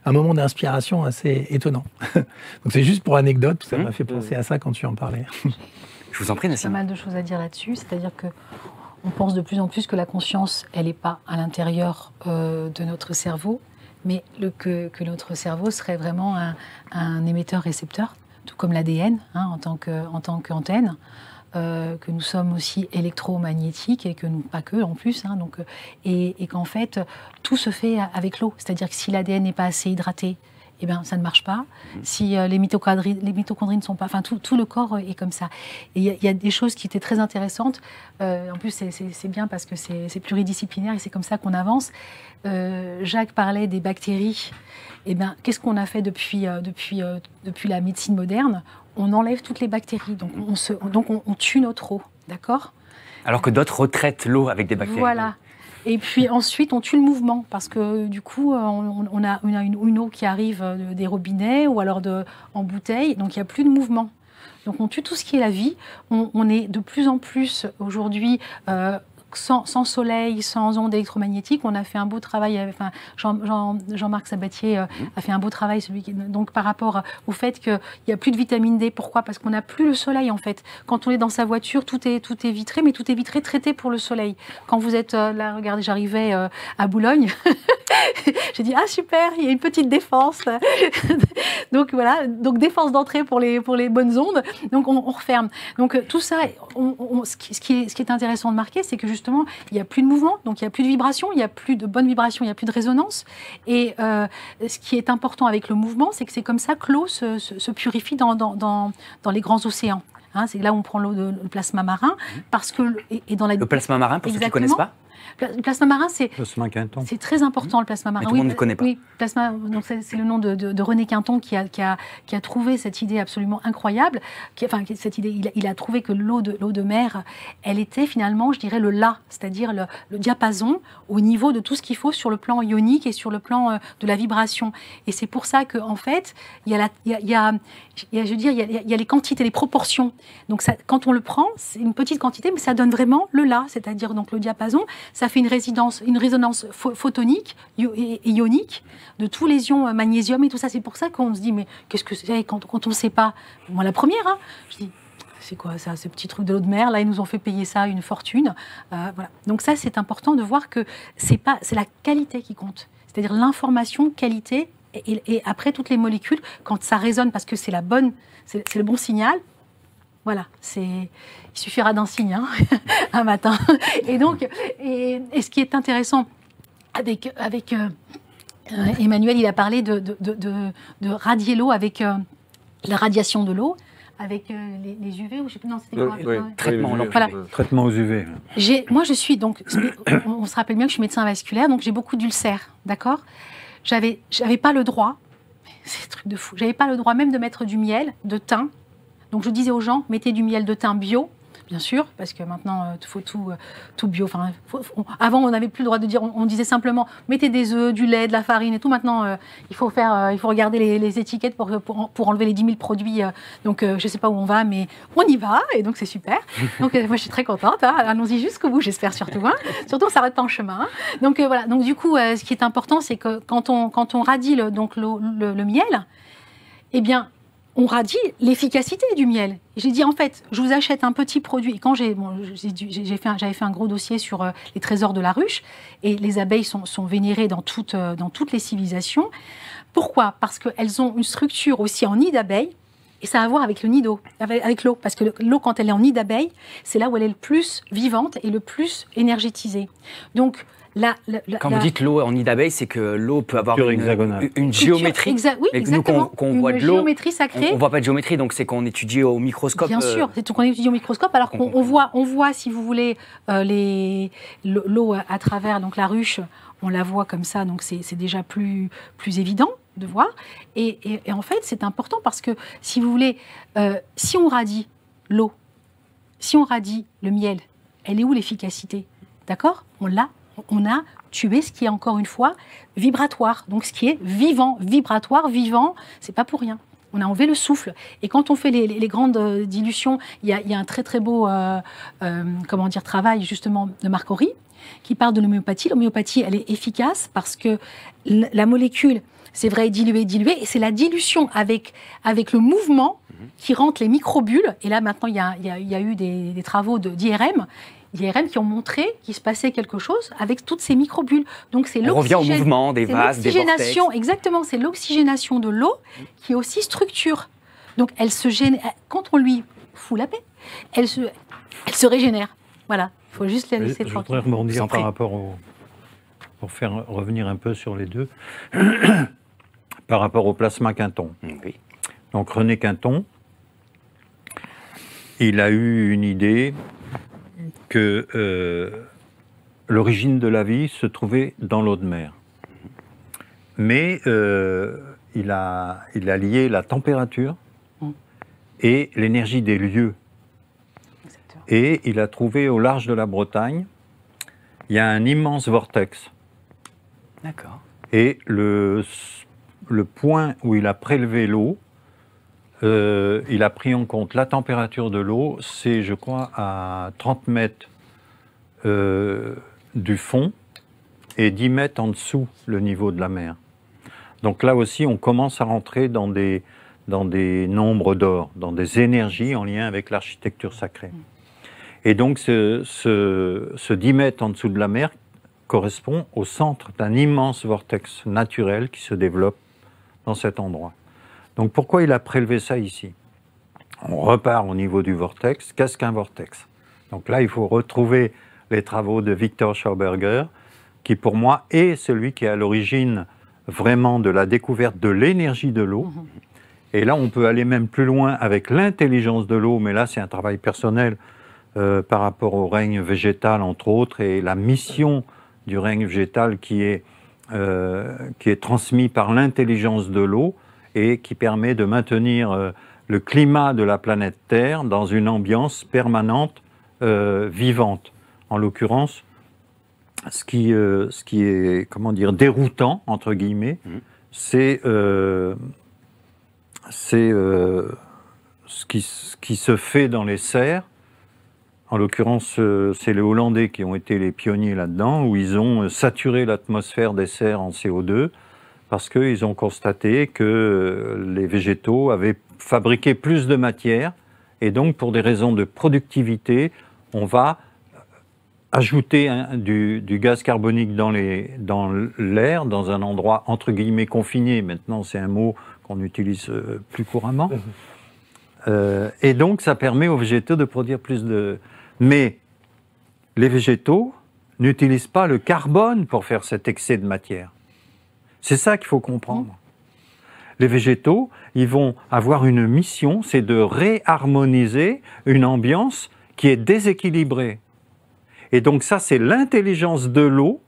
un moment d'inspiration assez étonnant. Donc c'est juste pour anecdote, ça m'a fait penser à ça quand tu en parlais. Je vous en prie, Nassime. Il y a pas mal de choses à dire là-dessus, c'est-à-dire que on pense de plus en plus que la conscience, elle n'est pas à l'intérieur de notre cerveau, mais que notre cerveau serait vraiment un émetteur-récepteur, tout comme l'ADN, hein, en tant qu'antenne, que nous sommes aussi électromagnétiques et que nous, pas que en plus, hein, donc, et qu'en fait tout se fait avec l'eau, c'est-à-dire que si l'ADN n'est pas assez hydraté, eh bien, ça ne marche pas. Si les mitochondries ne sont pas... Enfin, tout le corps est comme ça. Et il y a des choses qui étaient très intéressantes. En plus, c'est bien parce que c'est pluridisciplinaire et c'est comme ça qu'on avance. Jacques parlait des bactéries. Eh bien, qu'est-ce qu'on a fait depuis la médecine moderne? On enlève toutes les bactéries. Donc, on tue notre eau. D'accord? Alors que d'autres retraitent l'eau avec des bactéries. Voilà. Et puis ensuite, on tue le mouvement, parce que du coup, on a une eau qui arrive des robinets ou alors en bouteille, donc il n'y a plus de mouvement. Donc on tue tout ce qui est la vie. On est de plus en plus aujourd'hui sans soleil, sans ondes électromagnétiques. On a fait un beau travail, enfin, Jean-Marc Sabatier a fait un beau travail, donc par rapport au fait qu'il n'y a plus de vitamine D. Pourquoi? Parce qu'on n'a plus le soleil en fait. Quand on est dans sa voiture, tout est vitré, mais tout est vitré traité pour le soleil. Quand vous êtes là, regardez, j'arrivais à Boulogne, j'ai dit ah super, il y a une petite défense. Donc voilà, donc défense d'entrée pour les bonnes ondes. Donc on referme. Donc tout ça, ce qui est intéressant de marquer, c'est que justement il n'y a plus de mouvement, donc il n'y a plus de vibration, il n'y a plus de bonnes vibrations, il n'y a plus de résonance. Et ce qui est important avec le mouvement, c'est que c'est comme ça que l'eau se purifie dans les grands océans. Hein, c'est là où on prend l'eau de le plasma marin, parce que le plasma marin, pour ceux qui ne connaissent pas. Le plasma marin, c'est très important, le plasma marin. Mais tout le monde ne connaît pas. Oui, plasma, donc c'est le nom de René Quinton qui a trouvé cette idée absolument incroyable. Cette idée, il a trouvé que l'eau de mer, elle était finalement, je dirais, le la, c'est-à-dire le diapason au niveau de tout ce qu'il faut sur le plan ionique et sur le plan de la vibration. Et c'est pour ça qu'en fait, il y a les quantités, les proportions. Donc ça, quand on le prend, c'est une petite quantité, mais ça donne vraiment le la, c'est-à-dire donc le diapason. Ça fait une résonance photonique et ionique de tous les ions magnésium et tout ça. C'est pour ça qu'on se dit, mais qu'est-ce que c'est quand on ne sait pas? Moi, la première, hein, je dis, c'est quoi ça, ce petit truc de l'eau de mer? Là, ils nous ont fait payer ça une fortune. Voilà. Donc ça, c'est important de voir que c'est la qualité qui compte. C'est-à-dire l'information, qualité, et après, toutes les molécules, quand ça résonne, parce que c'est le bon signal, voilà, il suffira d'un signe, hein, un matin. Et donc, et ce qui est intéressant avec Emmanuel, il a parlé de radier l'eau avec la radiation de l'eau, avec les UV, ou je sais plus, non, c'était quoi? Traitement, voilà. Traitement aux UV. Moi, je suis donc, on se rappelle bien que je suis médecin vasculaire, donc j'ai beaucoup d'ulcères, d'accord? J'avais pas le droit, c'est un truc de fou, j'avais pas le droit même de mettre du miel, de thym. Donc je disais aux gens, mettez du miel de thym bio, bien sûr, parce que maintenant, il faut tout bio. Enfin, avant, on n'avait plus le droit de dire, on disait simplement, mettez des œufs, du lait, de la farine et tout. Maintenant, il faut regarder les étiquettes pour enlever les 10 000 produits. Donc, je ne sais pas où on va, mais on y va, et donc c'est super. Donc, moi, je suis très contente. Hein. Allons-y jusqu'au bout, j'espère surtout. Hein. Surtout, on ne s'arrête pas en chemin. Hein. Donc, voilà. Donc, du coup, ce qui est important, c'est que quand on radie le miel, eh bien, on radie l'efficacité du miel. J'ai dit, en fait, je vous achète un petit produit. Et quand j'avais fait un gros dossier sur les trésors de la ruche, et les abeilles sont vénérées dans toutes les civilisations. Pourquoi? Parce qu'elles ont une structure aussi en nid d'abeilles, et ça a à voir avec le nid d'eau, avec l'eau. Parce que l'eau, quand elle est en nid d'abeilles, c'est là où elle est le plus vivante et le plus énergétisée. Donc, quand vous dites l'eau en nid d'abeille, c'est que l'eau peut avoir une géométrie. Oui, exactement. Nous, qu'on voit de l'eau, géométrie sacrée. On ne voit pas de géométrie, donc c'est qu'on étudie au microscope. Bien sûr, c'est qu'on étudie au microscope, alors qu'on voit, si vous voulez, l'eau à travers donc la ruche, on la voit comme ça, donc c'est déjà plus évident de voir. Et en fait, c'est important parce que, si vous voulez, si on radie l'eau, si on radie le miel, elle est où l'efficacité? D'accord? On a tué ce qui est, encore une fois, vibratoire. Donc, ce qui est vivant, vibratoire, vivant, c'est pas pour rien. On a enlevé le souffle. Et quand on fait les grandes dilutions, il y a un très, très beau travail, justement, de Marc Horry, qui parle de l'homéopathie. L'homéopathie, elle est efficace parce que la molécule, c'est vrai, est diluée, et c'est la dilution avec le mouvement qui rentre les microbules. Et là, maintenant, il y a eu des travaux d'IRM qui ont montré qu'il se passait quelque chose avec toutes ces microbules. Donc c'est on revient au mouvement des vases, des vortex. Exactement, c'est l'oxygénation de l'eau qui est aussi structure. Donc elle se génère, quand on lui fout la paix, elle se régénère. Voilà, il faut juste la laisser tranquille. Je voudrais rebondir par rapport pour faire revenir un peu sur les deux, par rapport au plasma Quinton. Oui. Donc René Quinton, il a eu une idée que l'origine de la vie se trouvait dans l'eau de mer. Mais il a lié la température et l'énergie des lieux. Exactement. Et il a trouvé au large de la Bretagne, il y a un immense vortex. D'accord. Et le point où il a prélevé l'eau, il a pris en compte la température de l'eau, c'est, je crois, à 30 mètres du fond et 10 mètres en dessous le niveau de la mer. Donc là aussi, on commence à rentrer dans des nombres d'or, dans des énergies en lien avec l'architecture sacrée. Et donc ce 10 mètres en dessous de la mer correspond au centre d'un immense vortex naturel qui se développe dans cet endroit. Donc pourquoi il a prélevé ça ici? On repart au niveau du vortex. Qu'est-ce qu'un vortex? Donc là, il faut retrouver les travaux de Victor Schauberger, qui pour moi est celui qui est à l'origine vraiment de la découverte de l'énergie de l'eau. Et là, on peut aller même plus loin avec l'intelligence de l'eau, mais là, c'est un travail personnel par rapport au règne végétal, entre autres, et la mission du règne végétal qui est transmis par l'intelligence de l'eau et qui permet de maintenir le climat de la planète Terre dans une ambiance permanente vivante. En l'occurrence, ce qui est, comment dire, déroutant, entre guillemets, c'est ce qui se fait dans les serres. En l'occurrence, c'est les Hollandais qui ont été les pionniers là-dedans, où ils ont saturé l'atmosphère des serres en CO2, parce qu'ils ont constaté que les végétaux avaient fabriqué plus de matière, et donc pour des raisons de productivité, on va ajouter du gaz carbonique dans l'air, dans un endroit entre guillemets confiné. Maintenant, c'est un mot qu'on utilise plus couramment. Et donc, ça permet aux végétaux de produire plus de... Mais les végétaux n'utilisent pas le carbone pour faire cet excès de matière. C'est ça qu'il faut comprendre. Les végétaux, ils vont avoir une mission, c'est de réharmoniser une ambiance qui est déséquilibrée. Et donc ça, c'est l'intelligence de l'eau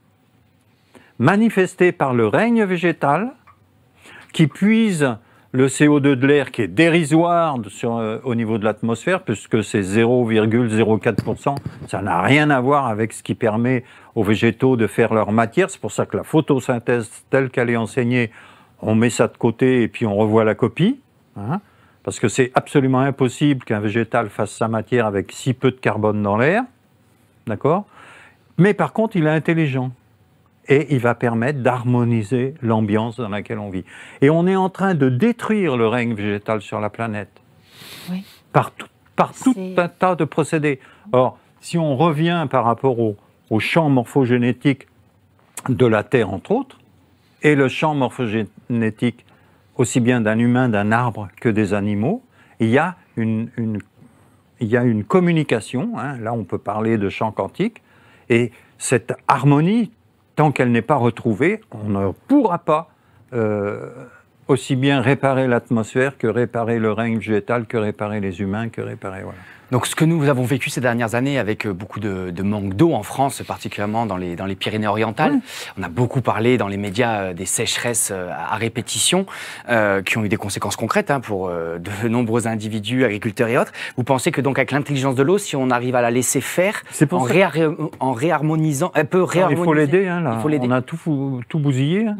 manifestée par le règne végétal qui puise le CO2 de l'air qui est dérisoire au niveau de l'atmosphère, puisque c'est 0,04%. Ça n'a rien à voir avec ce qui permet aux végétaux de faire leur matière. C'est pour ça que la photosynthèse, telle qu'elle est enseignée, on met ça de côté et puis on revoit la copie. Hein, parce que c'est absolument impossible qu'un végétal fasse sa matière avec si peu de carbone dans l'air. D'accord? Mais par contre, il est intelligent. Et il va permettre d'harmoniser l'ambiance dans laquelle on vit. Et on est en train de détruire le règne végétal sur la planète. Oui. Par tout un tas de procédés. Or, si on revient par rapport au champ morphogénétique de la Terre, entre autres, et le champ morphogénétique aussi bien d'un humain, d'un arbre que des animaux, il y a une communication, hein, là on peut parler de champ quantique, et cette harmonie, tant qu'elle n'est pas retrouvée, on ne pourra pas aussi bien réparer l'atmosphère que réparer le règne végétal, que réparer les humains, que réparer... Voilà. Donc ce que nous avons vécu ces dernières années avec beaucoup de manque d'eau en France, particulièrement dans les Pyrénées-Orientales, on a beaucoup parlé dans les médias des sécheresses à répétition qui ont eu des conséquences concrètes pour de nombreux individus, agriculteurs et autres. Vous pensez que donc avec l'intelligence de l'eau, si on arrive à la laisser faire, en réharmonisant, elle peut réharmoniser. Il faut l'aider, hein, là. On a tout bousillé. Hein.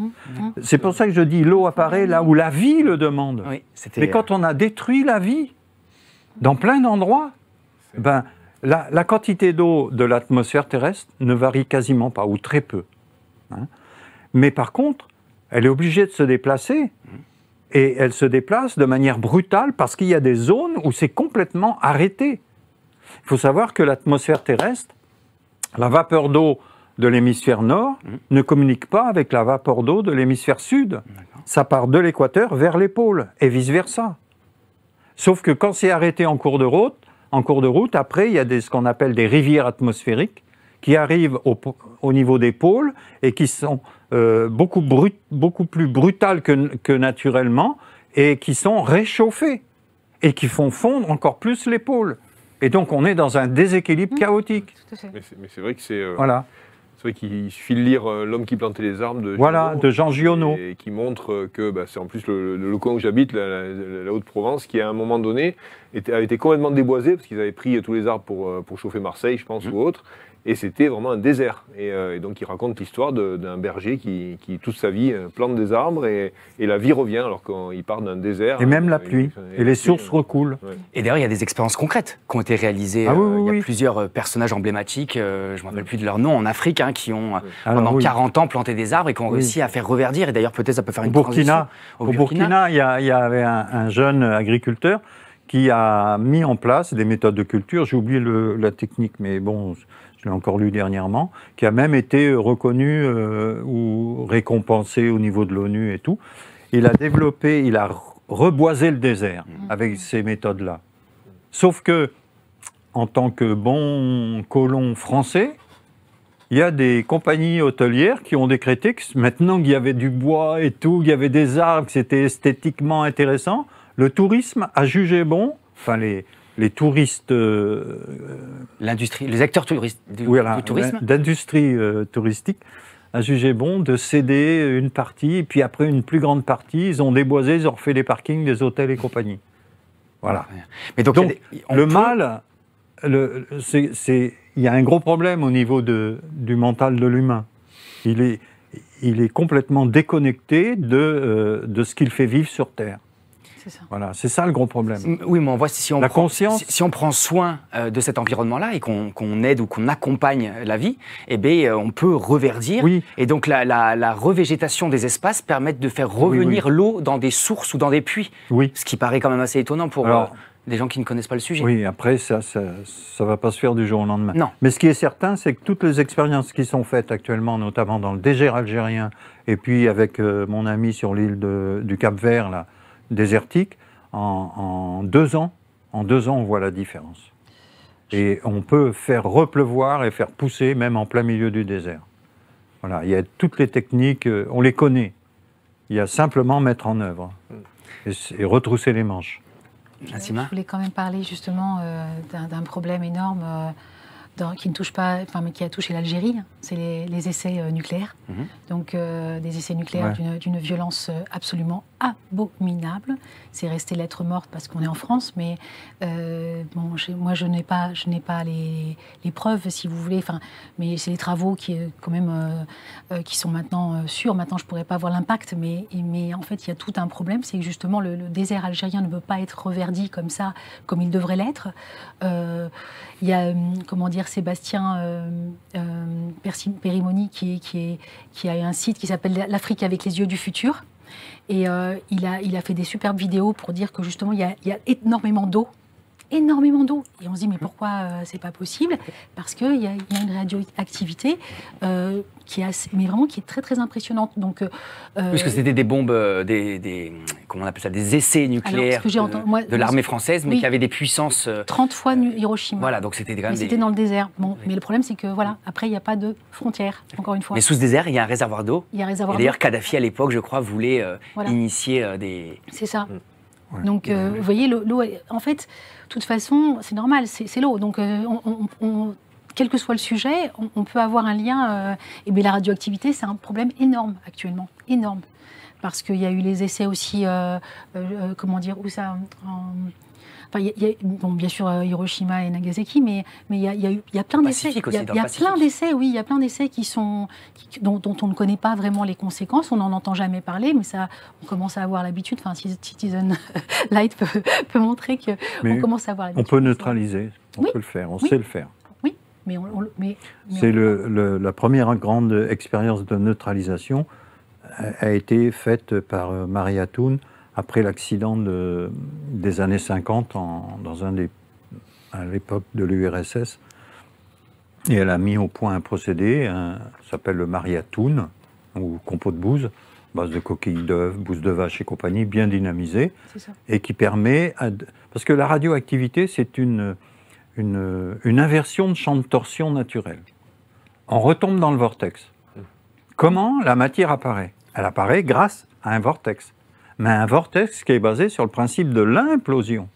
C'est pour ça que je dis, l'eau apparaît là où la vie le demande. Oui, mais quand on a détruit la vie, dans plein d'endroits, ben, la quantité d'eau de l'atmosphère terrestre ne varie quasiment pas, ou très peu. Hein. Mais par contre, elle est obligée de se déplacer, et elle se déplace de manière brutale parce qu'il y a des zones où c'est complètement arrêté. Il faut savoir que l'atmosphère terrestre, la vapeur d'eau de l'hémisphère nord ne communique pas avec la vapeur d'eau de l'hémisphère sud. Ça part de l'équateur vers les pôles, et vice-versa. Sauf que quand c'est arrêté en cours de route, après, il y a ce qu'on appelle des rivières atmosphériques qui arrivent au niveau des pôles et qui sont beaucoup plus brutales que naturellement et qui sont réchauffées et qui font fondre encore plus les pôles. Et donc, on est dans un déséquilibre chaotique. Mais c'est vrai que c'est... Voilà. C'est vrai qu'il suffit de lire L'homme qui plantait les arbres de Jean Giono. Et qui montre que c'est en plus le coin où j'habite, la Haute-Provence, qui à un moment donné avait été complètement déboisé, parce qu'ils avaient pris tous les arbres pour chauffer Marseille, je pense, ou autre. Et c'était vraiment un désert. Et donc il raconte l'histoire d'un berger qui, toute sa vie, plante des arbres et la vie revient alors qu'il part d'un désert. Et même la pluie. Et les sources recoulent. Ouais. Et d'ailleurs, il y a des expériences concrètes qui ont été réalisées. Il y a plusieurs personnages emblématiques, je ne me rappelle plus de leur nom, en Afrique, qui ont pendant 40 ans planté des arbres et qui ont réussi à faire reverdir. Et d'ailleurs, peut-être ça peut faire une transition. Au Burkina, il y avait un jeune agriculteur qui a mis en place des méthodes de culture. J'ai oublié la technique, mais bon... je l'ai encore lu dernièrement, qui a même été reconnu ou récompensé au niveau de l'ONU et tout. Il a reboisé le désert avec ces méthodes-là. Sauf que, en tant que bon colon français, il y a des compagnies hôtelières qui ont décrété que maintenant qu'il y avait du bois et tout, qu'il y avait des arbres, que c'était esthétiquement intéressant, le tourisme a jugé bon, enfin les touristes... L'industrie, les acteurs du tourisme d'industrie touristique a jugé bon de céder une partie, et puis après une plus grande partie, ils ont déboisé, ils ont refait les parkings des hôtels et compagnie. Voilà. Mais donc mal, il y a un gros problème au niveau du mental de l'humain. Il est complètement déconnecté de ce qu'il fait vivre sur Terre. C'est ça. Voilà, c'est ça le gros problème. Oui, mais on voit si on prend soin de cet environnement-là et qu'on aide ou qu'on accompagne la vie, eh bien, on peut reverdir. Oui. Et donc la revégétation des espaces permet de faire revenir l'eau dans des sources ou dans des puits. Oui. Ce qui paraît quand même assez étonnant pour des gens qui ne connaissent pas le sujet. Oui, après, ça va pas se faire du jour au lendemain. Non. Mais ce qui est certain, c'est que toutes les expériences qui sont faites actuellement, notamment dans le désert algérien, et puis avec mon ami sur l'île du Cap-Vert, là, désertique, en 2 ans, on voit la différence. Et on peut faire repleuvoir et faire pousser même en plein milieu du désert. Voilà, il y a toutes les techniques, on les connaît. Il y a simplement mettre en œuvre et retrousser les manches. Je voulais quand même parler justement d'un problème énorme qui ne touche pas, mais qui a touché l'Algérie, c'est les essais nucléaires. Donc des essais nucléaires d'une violence absolument abominable. C'est resté lettre morte parce qu'on est en France, mais moi je n'ai pas les preuves, si vous voulez. Mais c'est les travaux qui quand même qui sont maintenant sûrs. Maintenant, je pourrais pas voir l'impact, mais en fait, il y a tout un problème, c'est que justement le désert algérien ne peut pas être reverdi comme ça, comme il devrait l'être. Il y a Sébastien Périmoni qui a un site qui s'appelle l'Afrique avec les yeux du futur. Et il a fait des superbes vidéos pour dire que justement il y a énormément d'eau. Énormément d'eau. Et on se dit, mais pourquoi c'est pas possible? Parce qu'il y a une radioactivité qui est très très impressionnante. Donc, puisque c'était des bombes, comment on appelle ça, des essais nucléaires de l'armée française, mais qui avaient des puissances... 30 fois Hiroshima. Voilà, donc c'était quand même c'était dans le désert. Bon, mais le problème, c'est que voilà, après, il n'y a pas de frontières, encore une fois. Mais sous ce désert, il y a un réservoir d'eau. Il y a un réservoir d'eau. D'ailleurs, Kadhafi, à l'époque, je crois, voulait initier des... C'est ça. Ouais. Donc, vous voyez, l'eau, en fait, de toute façon, c'est normal, c'est l'eau. Donc, quel que soit le sujet, on peut avoir un lien. Et bien, la radioactivité, c'est un problème énorme actuellement, énorme. Parce qu'il y a eu les essais aussi, comment dire, où ça... bien sûr, Hiroshima et Nagasaki, mais il y a plein d'essais. Il y a plein d'essais, oui, il y a plein d'essais dont on ne connaît pas vraiment les conséquences, on n'en entend jamais parler, mais ça, on commence à avoir l'habitude. Enfin, Citizen Light peut montrer qu'on commence à avoir l'habitude. On peut neutraliser, on peut le faire, on sait le faire. Oui, mais c'est la première grande expérience de neutralisation a été faite par Marie Atoun après l'accident des années 50 à l'époque de l'URSS. Et elle a mis au point un procédé, ça s'appelle le Marie Atoun, ou compote de bouse, base de coquilles d'œufs, bouse de vache et compagnie, bien dynamisé, et qui permet... parce que la radioactivité, c'est une inversion de champ de torsion naturel. On retombe dans le vortex. Comment la matière apparaît? Elle apparaît grâce à un vortex. Mais un vortex qui est basé sur le principe de l'implosion.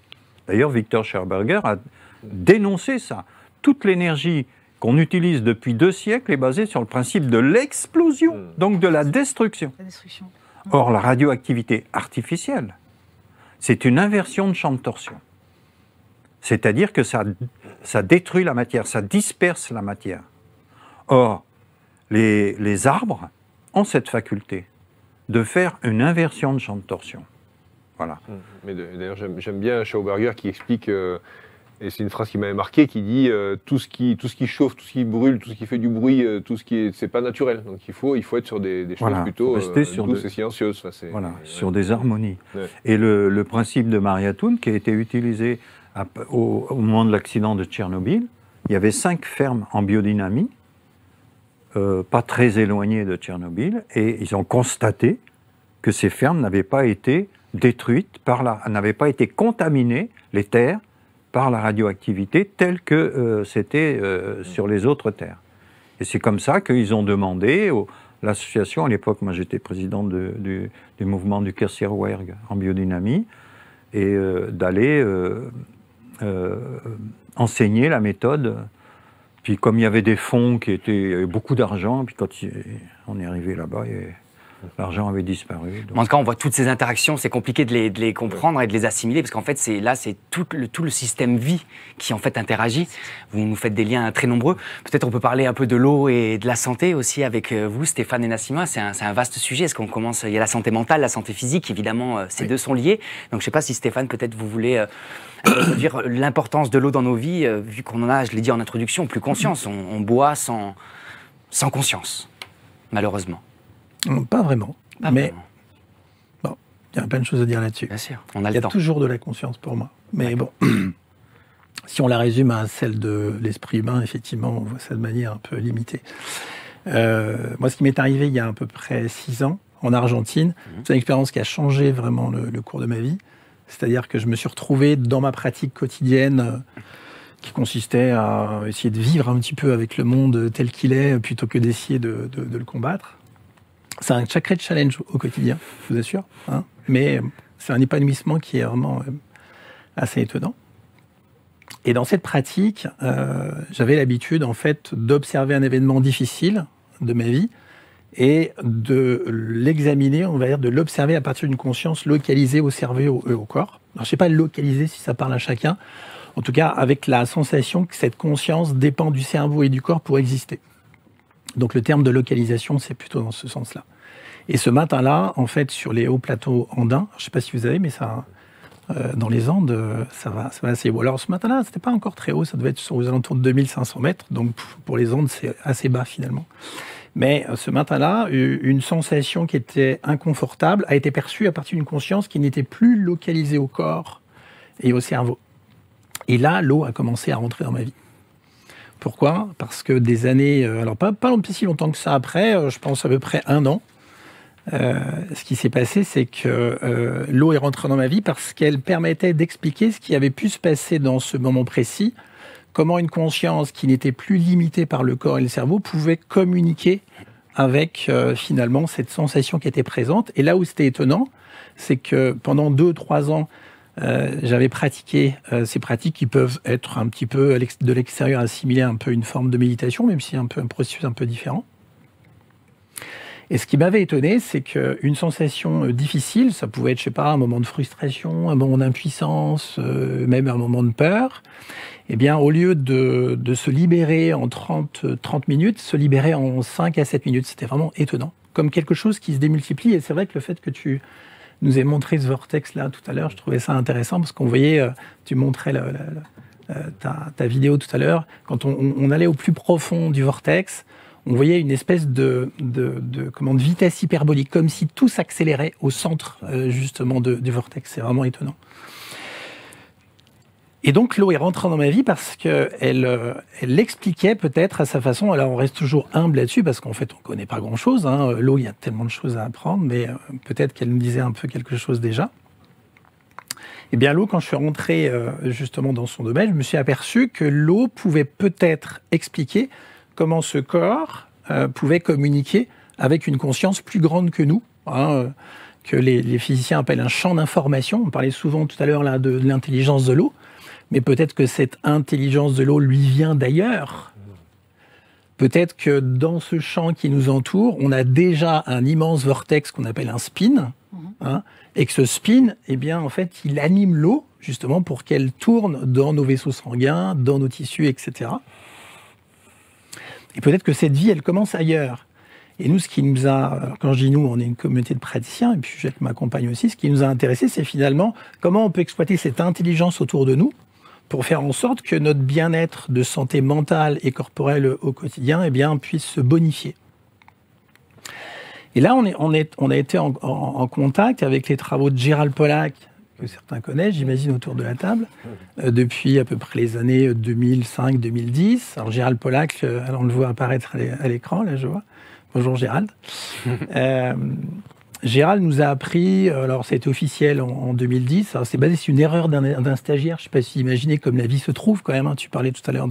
D'ailleurs, Victor Scherberger a dénoncé ça. Toute l'énergie qu'on utilise depuis 2 siècles est basée sur le principe de l'explosion, donc de la destruction. Or, la radioactivité artificielle, c'est une inversion de champ de torsion. C'est-à-dire que ça détruit la matière, ça disperse la matière. Or, les arbres ont cette faculté de faire une inversion de champ de torsion. Voilà. Mais d'ailleurs, j'aime bien Schauberger qui explique, et c'est une phrase qui m'avait marqué, qui dit tout ce qui chauffe, tout ce qui brûle, tout ce qui fait du bruit, c'est pas naturel. Donc il faut être sur des choses plutôt douces et silencieuses. Enfin, sur des harmonies. Ouais. Et le principe de Maria Thun, qui a été utilisé au moment de l'accident de Tchernobyl, il y avait 5 fermes en biodynamie, pas très éloignées de Tchernobyl, et ils ont constaté que ces fermes n'avaient pas été détruites, n'avaient pas été contaminées, les terres, par la radioactivité telle que c'était sur les autres terres. Et c'est comme ça qu'ils ont demandé, l'association, à l'époque, moi j'étais président du mouvement du Kersierwerk en biodynamie, et d'aller enseigner la méthode. Puis comme il y avait des fonds il y avait beaucoup d'argent, puis quand on est arrivé là-bas, l'argent avait disparu. Donc. En tout cas, on voit toutes ces interactions, c'est compliqué de les comprendre et de les assimiler, parce qu'en fait, c'est tout le système vie qui en fait interagit. Vous nous faites des liens très nombreux. Peut-être on peut parler un peu de l'eau et de la santé aussi avec vous, Stéphane et Nassima. C'est un vaste sujet. Est-ce qu'on commence? Il y a la santé mentale, la santé physique, évidemment, ces deux sont liés. Donc je ne sais pas si Stéphane, peut-être vous voulez dire l'importance de l'eau dans nos vies, vu qu'on en a, je l'ai dit en introduction, plus conscience. On boit sans conscience, malheureusement. Pas vraiment. Mais bon, il y a plein de choses à dire là-dessus. Bien sûr, on a le temps. Il y a toujours de la conscience pour moi. Mais bon, si on la résume à celle de l'esprit humain, effectivement, on voit ça de manière un peu limitée. Moi, ce qui m'est arrivé il y a à peu près 6 ans, en Argentine, c'est une expérience qui a changé vraiment le cours de ma vie. C'est-à-dire que je me suis retrouvé dans ma pratique quotidienne qui consistait à essayer de vivre un petit peu avec le monde tel qu'il est, plutôt que d'essayer de le combattre. C'est un sacré challenge au quotidien, je vous assure. Hein, mais c'est un épanouissement qui est vraiment assez étonnant. Et dans cette pratique, j'avais l'habitude, en fait, d'observer un événement difficile de ma vie et de l'examiner, on va dire, de l'observer à partir d'une conscience localisée au cerveau et au corps. Alors, je ne sais pas localiser si ça parle à chacun, en tout cas avec la sensation que cette conscience dépend du cerveau et du corps pour exister. Donc le terme de localisation, c'est plutôt dans ce sens-là. Et ce matin-là, en fait, sur les hauts plateaux andins, je ne sais pas si vous avez, mais ça, dans les Andes, ça va assez haut. Alors ce matin-là, ce n'était pas encore très haut, ça devait être aux alentours de 2500 mètres, donc pour les Andes, c'est assez bas finalement. Mais ce matin-là, une sensation qui était inconfortable a été perçue à partir d'une conscience qui n'était plus localisée au corps et au cerveau. Et là, l'eau a commencé à rentrer dans ma vie. Pourquoi? Parce que des années, alors pas si longtemps que ça après, je pense à peu près 1 an, ce qui s'est passé, c'est que l'eau est rentrée dans ma vie parce qu'elle permettait d'expliquer ce qui avait pu se passer dans ce moment précis, comment une conscience qui n'était plus limitée par le corps et le cerveau pouvait communiquer avec finalement cette sensation qui était présente. Et là où c'était étonnant, c'est que pendant 2-3 ans, j'avais pratiqué ces pratiques qui peuvent être un petit peu de l'extérieur assimilées à un peu une forme de méditation, même si c'est un processus un peu différent. Et ce qui m'avait étonné, c'est qu'une sensation difficile, ça pouvait être, je sais pas, un moment de frustration, un moment d'impuissance, même un moment de peur, eh bien, au lieu de se libérer en 30 minutes, se libérer en 5 à 7 minutes. C'était vraiment étonnant, comme quelque chose qui se démultiplie. Et c'est vrai que le fait que tu nous aies montré ce vortex-là tout à l'heure, je trouvais ça intéressant, parce qu'on voyait, tu montrais ta vidéo tout à l'heure, quand on allait au plus profond du vortex, on voyait une espèce de vitesse hyperbolique, comme si tout s'accélérait au centre justement du vortex. C'est vraiment étonnant. Et donc l'eau est rentrée dans ma vie parce qu'elle l'expliquait peut-être à sa façon. Alors on reste toujours humble là-dessus parce qu'en fait on ne connaît pas grand-chose. Hein. L'eau, il y a tellement de choses à apprendre, mais peut-être qu'elle nous disait un peu quelque chose déjà. Eh bien l'eau, quand je suis rentré justement dans son domaine, je me suis aperçu que l'eau pouvait peut-être expliquer comment ce corps pouvait communiquer avec une conscience plus grande que nous, hein, que les physiciens appellent un champ d'information. On parlait souvent tout à l'heure là, de l'intelligence de l'eau, mais peut-être que cette intelligence de l'eau lui vient d'ailleurs. Peut-être que dans ce champ qui nous entoure, on a déjà un immense vortex qu'on appelle un spin, hein, et que ce spin, eh bien, en fait, il anime l'eau, justement pour qu'elle tourne dans nos vaisseaux sanguins, dans nos tissus, etc. Et peut-être que cette vie, elle commence ailleurs. Et nous, ce qui nous a, quand je dis nous, on est une communauté de praticiens, et puis je m'accompagne aussi, ce qui nous a intéressé, c'est finalement comment on peut exploiter cette intelligence autour de nous pour faire en sorte que notre bien-être de santé mentale et corporelle au quotidien, eh bien, puisse se bonifier. Et là, on a été en contact avec les travaux de Gérald Pollack, que certains connaissent, j'imagine, autour de la table, depuis à peu près les années 2005-2010. Alors Gérald Pollack, on le voit apparaître à l'écran, là, je vois. Bonjour Gérald. Gérald nous a appris, alors ça a été officiel en 2010, c'est basé sur une erreur d'un stagiaire, je ne sais pas si vous imaginez comme la vie se trouve quand même, hein. Tu parlais tout à l'heure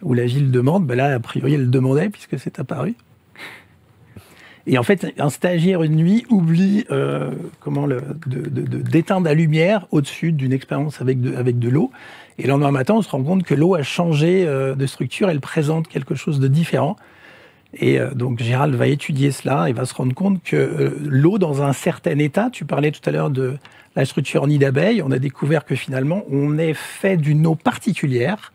où la vie le demande, ben là a priori elle le demandait puisque c'est apparu. Et en fait, un stagiaire une nuit oublie d'éteindre la lumière au-dessus d'une expérience avec de l'eau. Et le lendemain matin, on se rend compte que l'eau a changé de structure, elle présente quelque chose de différent. Et donc Gérald va étudier cela et va se rendre compte que l'eau dans un certain état, tu parlais tout à l'heure de la structure nid d'abeille, on a découvert que finalement on est fait d'une eau particulière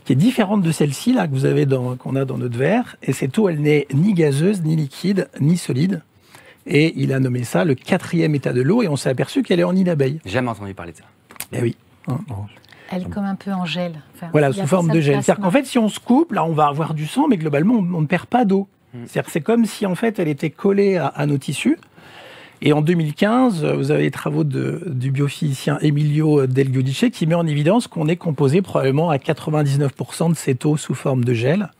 qui est différente de celle-ci là que vous avez qu'on a dans notre verre. Et cette eau, elle n'est ni gazeuse, ni liquide, ni solide. Et il a nommé ça le 4e état de l'eau et on s'est aperçu qu'elle est en nid d'abeille. Jamais entendu parler de ça. Eh oui. Elle est comme un peu en gel. Enfin, voilà, sous forme de gel. C'est-à-dire qu'en fait, si on se coupe, là, on va avoir du sang, mais globalement, on ne perd pas d'eau. C'est-à-dire que c'est comme si, en fait, elle était collée à nos tissus. Et en 2015, vous avez les travaux du biophysicien Emilio Del Giudice qui met en évidence qu'on est composé probablement à 99% de cette eau sous forme de gel.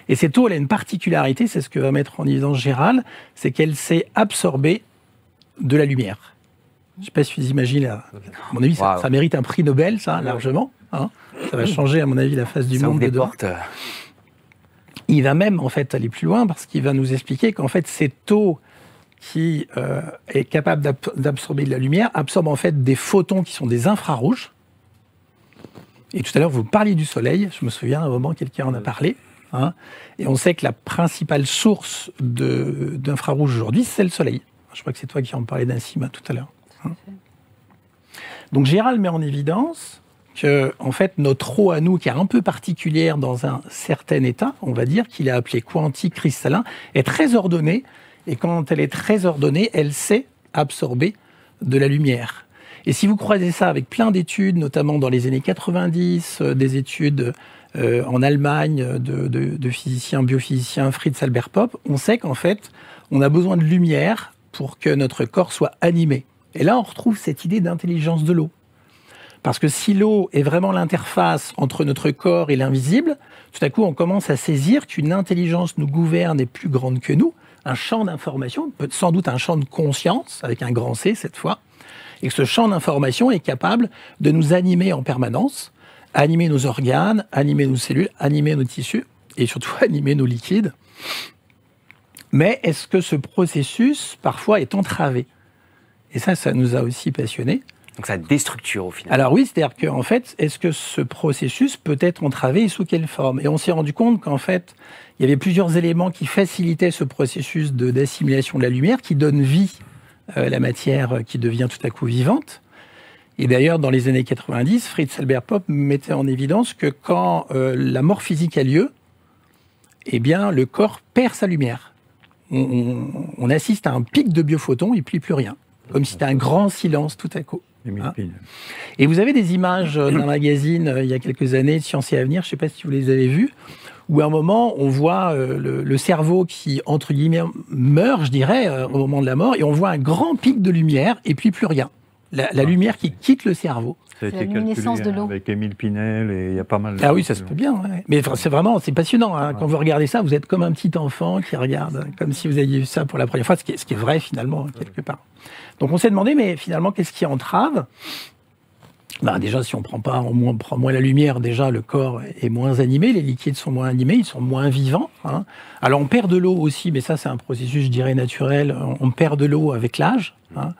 Et cette eau, elle a une particularité, c'est ce que va mettre en évidence Gérald, c'est qu'elle sait absorber de la lumière. Je ne sais pas si vous imaginez, à mon avis, ça mérite un prix Nobel, ça, largement. Hein. Ça va changer, à mon avis, la face du monde. Des portes. Il va même, en fait, aller plus loin parce qu'il va nous expliquer qu'en fait, cette eau qui est capable d'absorber de la lumière absorbe en fait des photons qui sont des infrarouges. Et tout à l'heure, vous parliez du soleil. Je me souviens, à un moment, quelqu'un en a parlé. Hein, et on sait que la principale source d'infrarouge aujourd'hui, c'est le soleil. Je crois que c'est toi qui en parlais d'Ansima tout à l'heure. Hein. Donc Gérald met en évidence que en fait, notre eau à nous, qui est un peu particulière dans un certain état, on va dire, qu'il a appelé quantique cristallin, est très ordonnée. Et quand elle est très ordonnée, elle sait absorber de la lumière. Et si vous croisez ça avec plein d'études, notamment dans les années 90, des études en Allemagne de physiciens, biophysiciens Fritz Albert Popp, on sait qu'en fait, on a besoin de lumière pour que notre corps soit animé. Et là, on retrouve cette idée d'intelligence de l'eau. Parce que si l'eau est vraiment l'interface entre notre corps et l'invisible, tout à coup, on commence à saisir qu'une intelligence nous gouverne et plus grande que nous, un champ d'information, sans doute un champ de conscience, avec un grand C cette fois, et que ce champ d'information est capable de nous animer en permanence, animer nos organes, animer nos cellules, animer nos tissus, et surtout animer nos liquides. Mais est-ce que ce processus, parfois, est entravé? Et ça nous a aussi passionnés. Donc ça déstructure au final. Alors oui, c'est-à-dire qu'en fait, est-ce que ce processus peut être entravé et sous quelle forme? Et on s'est rendu compte qu'en fait, il y avait plusieurs éléments qui facilitaient ce processus d'assimilation de la lumière, qui donne vie à la matière qui devient tout à coup vivante. Et d'ailleurs, dans les années 90, Fritz Albert Popp mettait en évidence que quand la mort physique a lieu, eh bien, le corps perd sa lumière. On assiste à un pic de biophotons et puis plus rien. Comme si c'était un grand silence tout à coup. Hein. Et vous avez des images d'un magazine il y a quelques années, Science et Avenir, je ne sais pas si vous les avez vues, où à un moment, on voit le cerveau qui, entre guillemets, meurt, je dirais, au moment de la mort, et on voit un grand pic de lumière, et puis plus rien. La lumière qui quitte le cerveau. Ça a été la luminescence de l'eau. avec Émile Pinel, et il y a pas mal de... Ah oui, ça se peut bien. Ouais. Mais c'est passionnant. Hein. Quand vous regardez ça, vous êtes comme un petit enfant qui regarde, comme si vous aviez vu ça pour la première fois, ce qui est vrai, finalement, quelque part. Donc on s'est demandé, mais finalement, qu'est-ce qui entrave? Déjà, si on prend moins la lumière, déjà, le corps est moins animé, les liquides sont moins animés, ils sont moins vivants. Hein. Alors, on perd de l'eau aussi, mais ça, c'est un processus, je dirais, naturel. On perd de l'eau avec l'âge. Hein.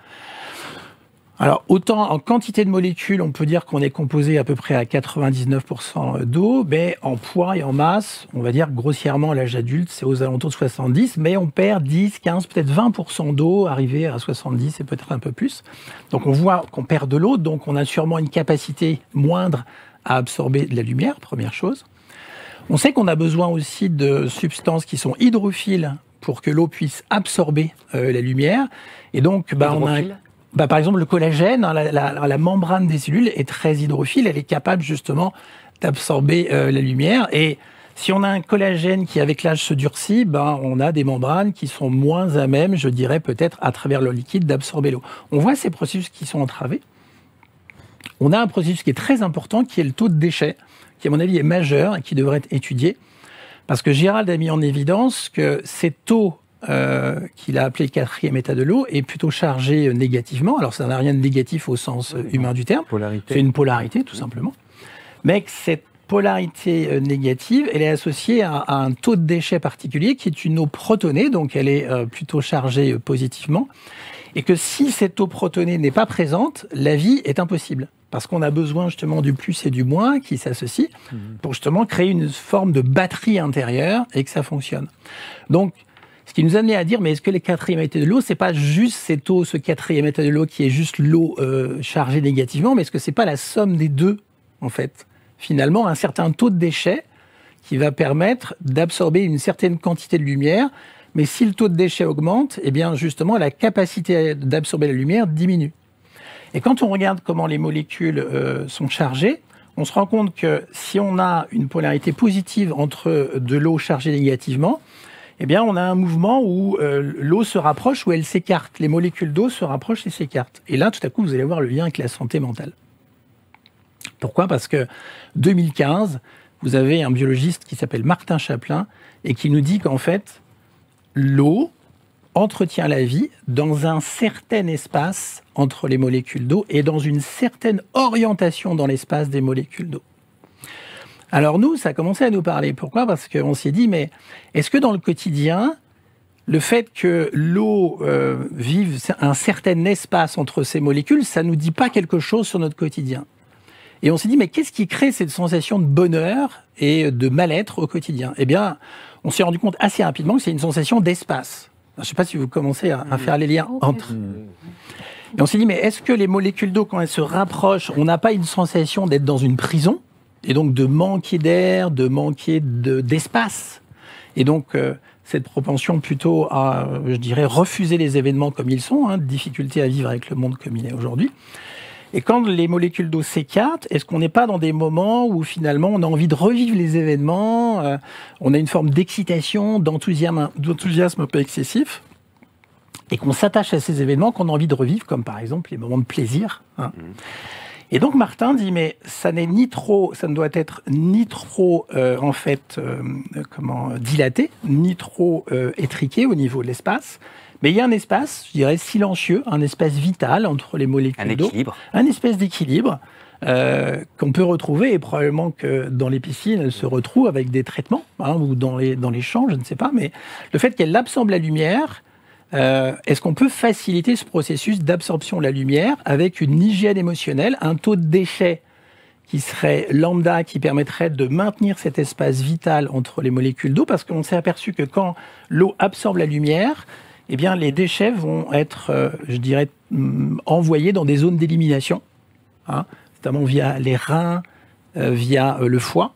Alors, autant en quantité de molécules, on peut dire qu'on est composé à peu près à 99% d'eau, mais en poids et en masse, on va dire grossièrement à l'âge adulte, c'est aux alentours de 70, mais on perd 10, 15, peut-être 20% d'eau, arrivé à 70 et peut-être un peu plus. Donc on voit qu'on perd de l'eau, donc on a sûrement une capacité moindre à absorber de la lumière, première chose. On sait qu'on a besoin aussi de substances qui sont hydrophiles pour que l'eau puisse absorber la lumière. Et donc, on a par exemple, le collagène, hein, la membrane des cellules est très hydrophile, elle est capable justement d'absorber la lumière. Et si on a un collagène qui, avec l'âge, se durcit, on a des membranes qui sont moins à même, je dirais peut-être, à travers le liquide, d'absorber l'eau. On voit ces processus qui sont entravés. On a un processus qui est très important, qui est le taux de déchets, qui, à mon avis, est majeur et qui devrait être étudié. Parce que Gérald a mis en évidence que ces taux qu'il a appelé quatrième état de l'eau est plutôt chargé négativement. Alors ça n'a rien de négatif au sens humain du terme. Polarité. C'est une polarité tout simplement. Mais que cette polarité négative, elle est associée à un taux de déchet particulier qui est une eau protonée, donc elle est plutôt chargée positivement. Et que si cette eau protonée n'est pas présente, la vie est impossible. Parce qu'on a besoin justement du plus et du moins qui s'associent pour justement créer une forme de batterie intérieure et que ça fonctionne. Donc, ce qui nous a amené à dire, mais est-ce que les quatrième états de l'eau, c'est pas juste cette eau, ce quatrième état de l'eau qui est juste l'eau chargée négativement, mais est-ce que c'est pas la somme des deux, en fait? Finalement, un certain taux de déchets qui va permettre d'absorber une certaine quantité de lumière, mais si le taux de déchets augmente, eh bien justement, la capacité d'absorber la lumière diminue. Et quand on regarde comment les molécules sont chargées, on se rend compte que si on a une polarité positive entre de l'eau chargée négativement, eh bien, on a un mouvement où l'eau se rapproche, où elle s'écarte. Les molécules d'eau se rapprochent et s'écartent. Et là, tout à coup, vous allez voir le lien avec la santé mentale. Pourquoi ? Parce que 2015, vous avez un biologiste qui s'appelle Martin Chaplin et qui nous dit qu'en fait, l'eau entretient la vie dans un certain espace entre les molécules d'eau et dans une certaine orientation dans l'espace des molécules d'eau. Alors nous, ça a commencé à nous parler. Pourquoi ? Parce qu'on s'est dit, mais est-ce que dans le quotidien, le fait que l'eau vive un certain espace entre ces molécules, ça ne nous dit pas quelque chose sur notre quotidien ? Et on s'est dit, mais qu'est-ce qui crée cette sensation de bonheur et de mal-être au quotidien ? Eh bien, on s'est rendu compte assez rapidement que c'est une sensation d'espace. Je ne sais pas si vous commencez à faire les liens entre... Et on s'est dit, mais est-ce que les molécules d'eau, quand elles se rapprochent, on n'a pas une sensation d'être dans une prison ? Et donc de manquer d'air, de manquer d'espace. Et donc cette propension plutôt à, je dirais, refuser les événements comme ils sont, difficulté à vivre avec le monde comme il est aujourd'hui. Et quand les molécules d'eau s'écartent, est-ce qu'on n'est pas dans des moments où finalement on a envie de revivre les événements, on a une forme d'excitation, d'enthousiasme un peu excessif, et qu'on s'attache à ces événements qu'on a envie de revivre, comme par exemple les moments de plaisir. Et donc Martin dit, mais ça n'est ni trop, ça ne doit être ni trop dilaté, ni trop étriqué au niveau de l'espace. Mais il y a un espace, je dirais silencieux, un espace vital entre les molécules d'eau. Un espèce d'équilibre qu'on peut retrouver, et probablement que dans les piscines, elle se retrouve avec des traitements, ou dans les champs, je ne sais pas. Mais le fait qu'elle absorbe la lumière, est-ce qu'on peut faciliter ce processus d'absorption de la lumière avec une hygiène émotionnelle, un taux de déchets qui serait lambda, qui permettrait de maintenir cet espace vital entre les molécules d'eau ? Parce qu'on s'est aperçu que quand l'eau absorbe la lumière, eh bien, les déchets vont être, je dirais, envoyés dans des zones d'élimination, notamment via les reins, via le foie.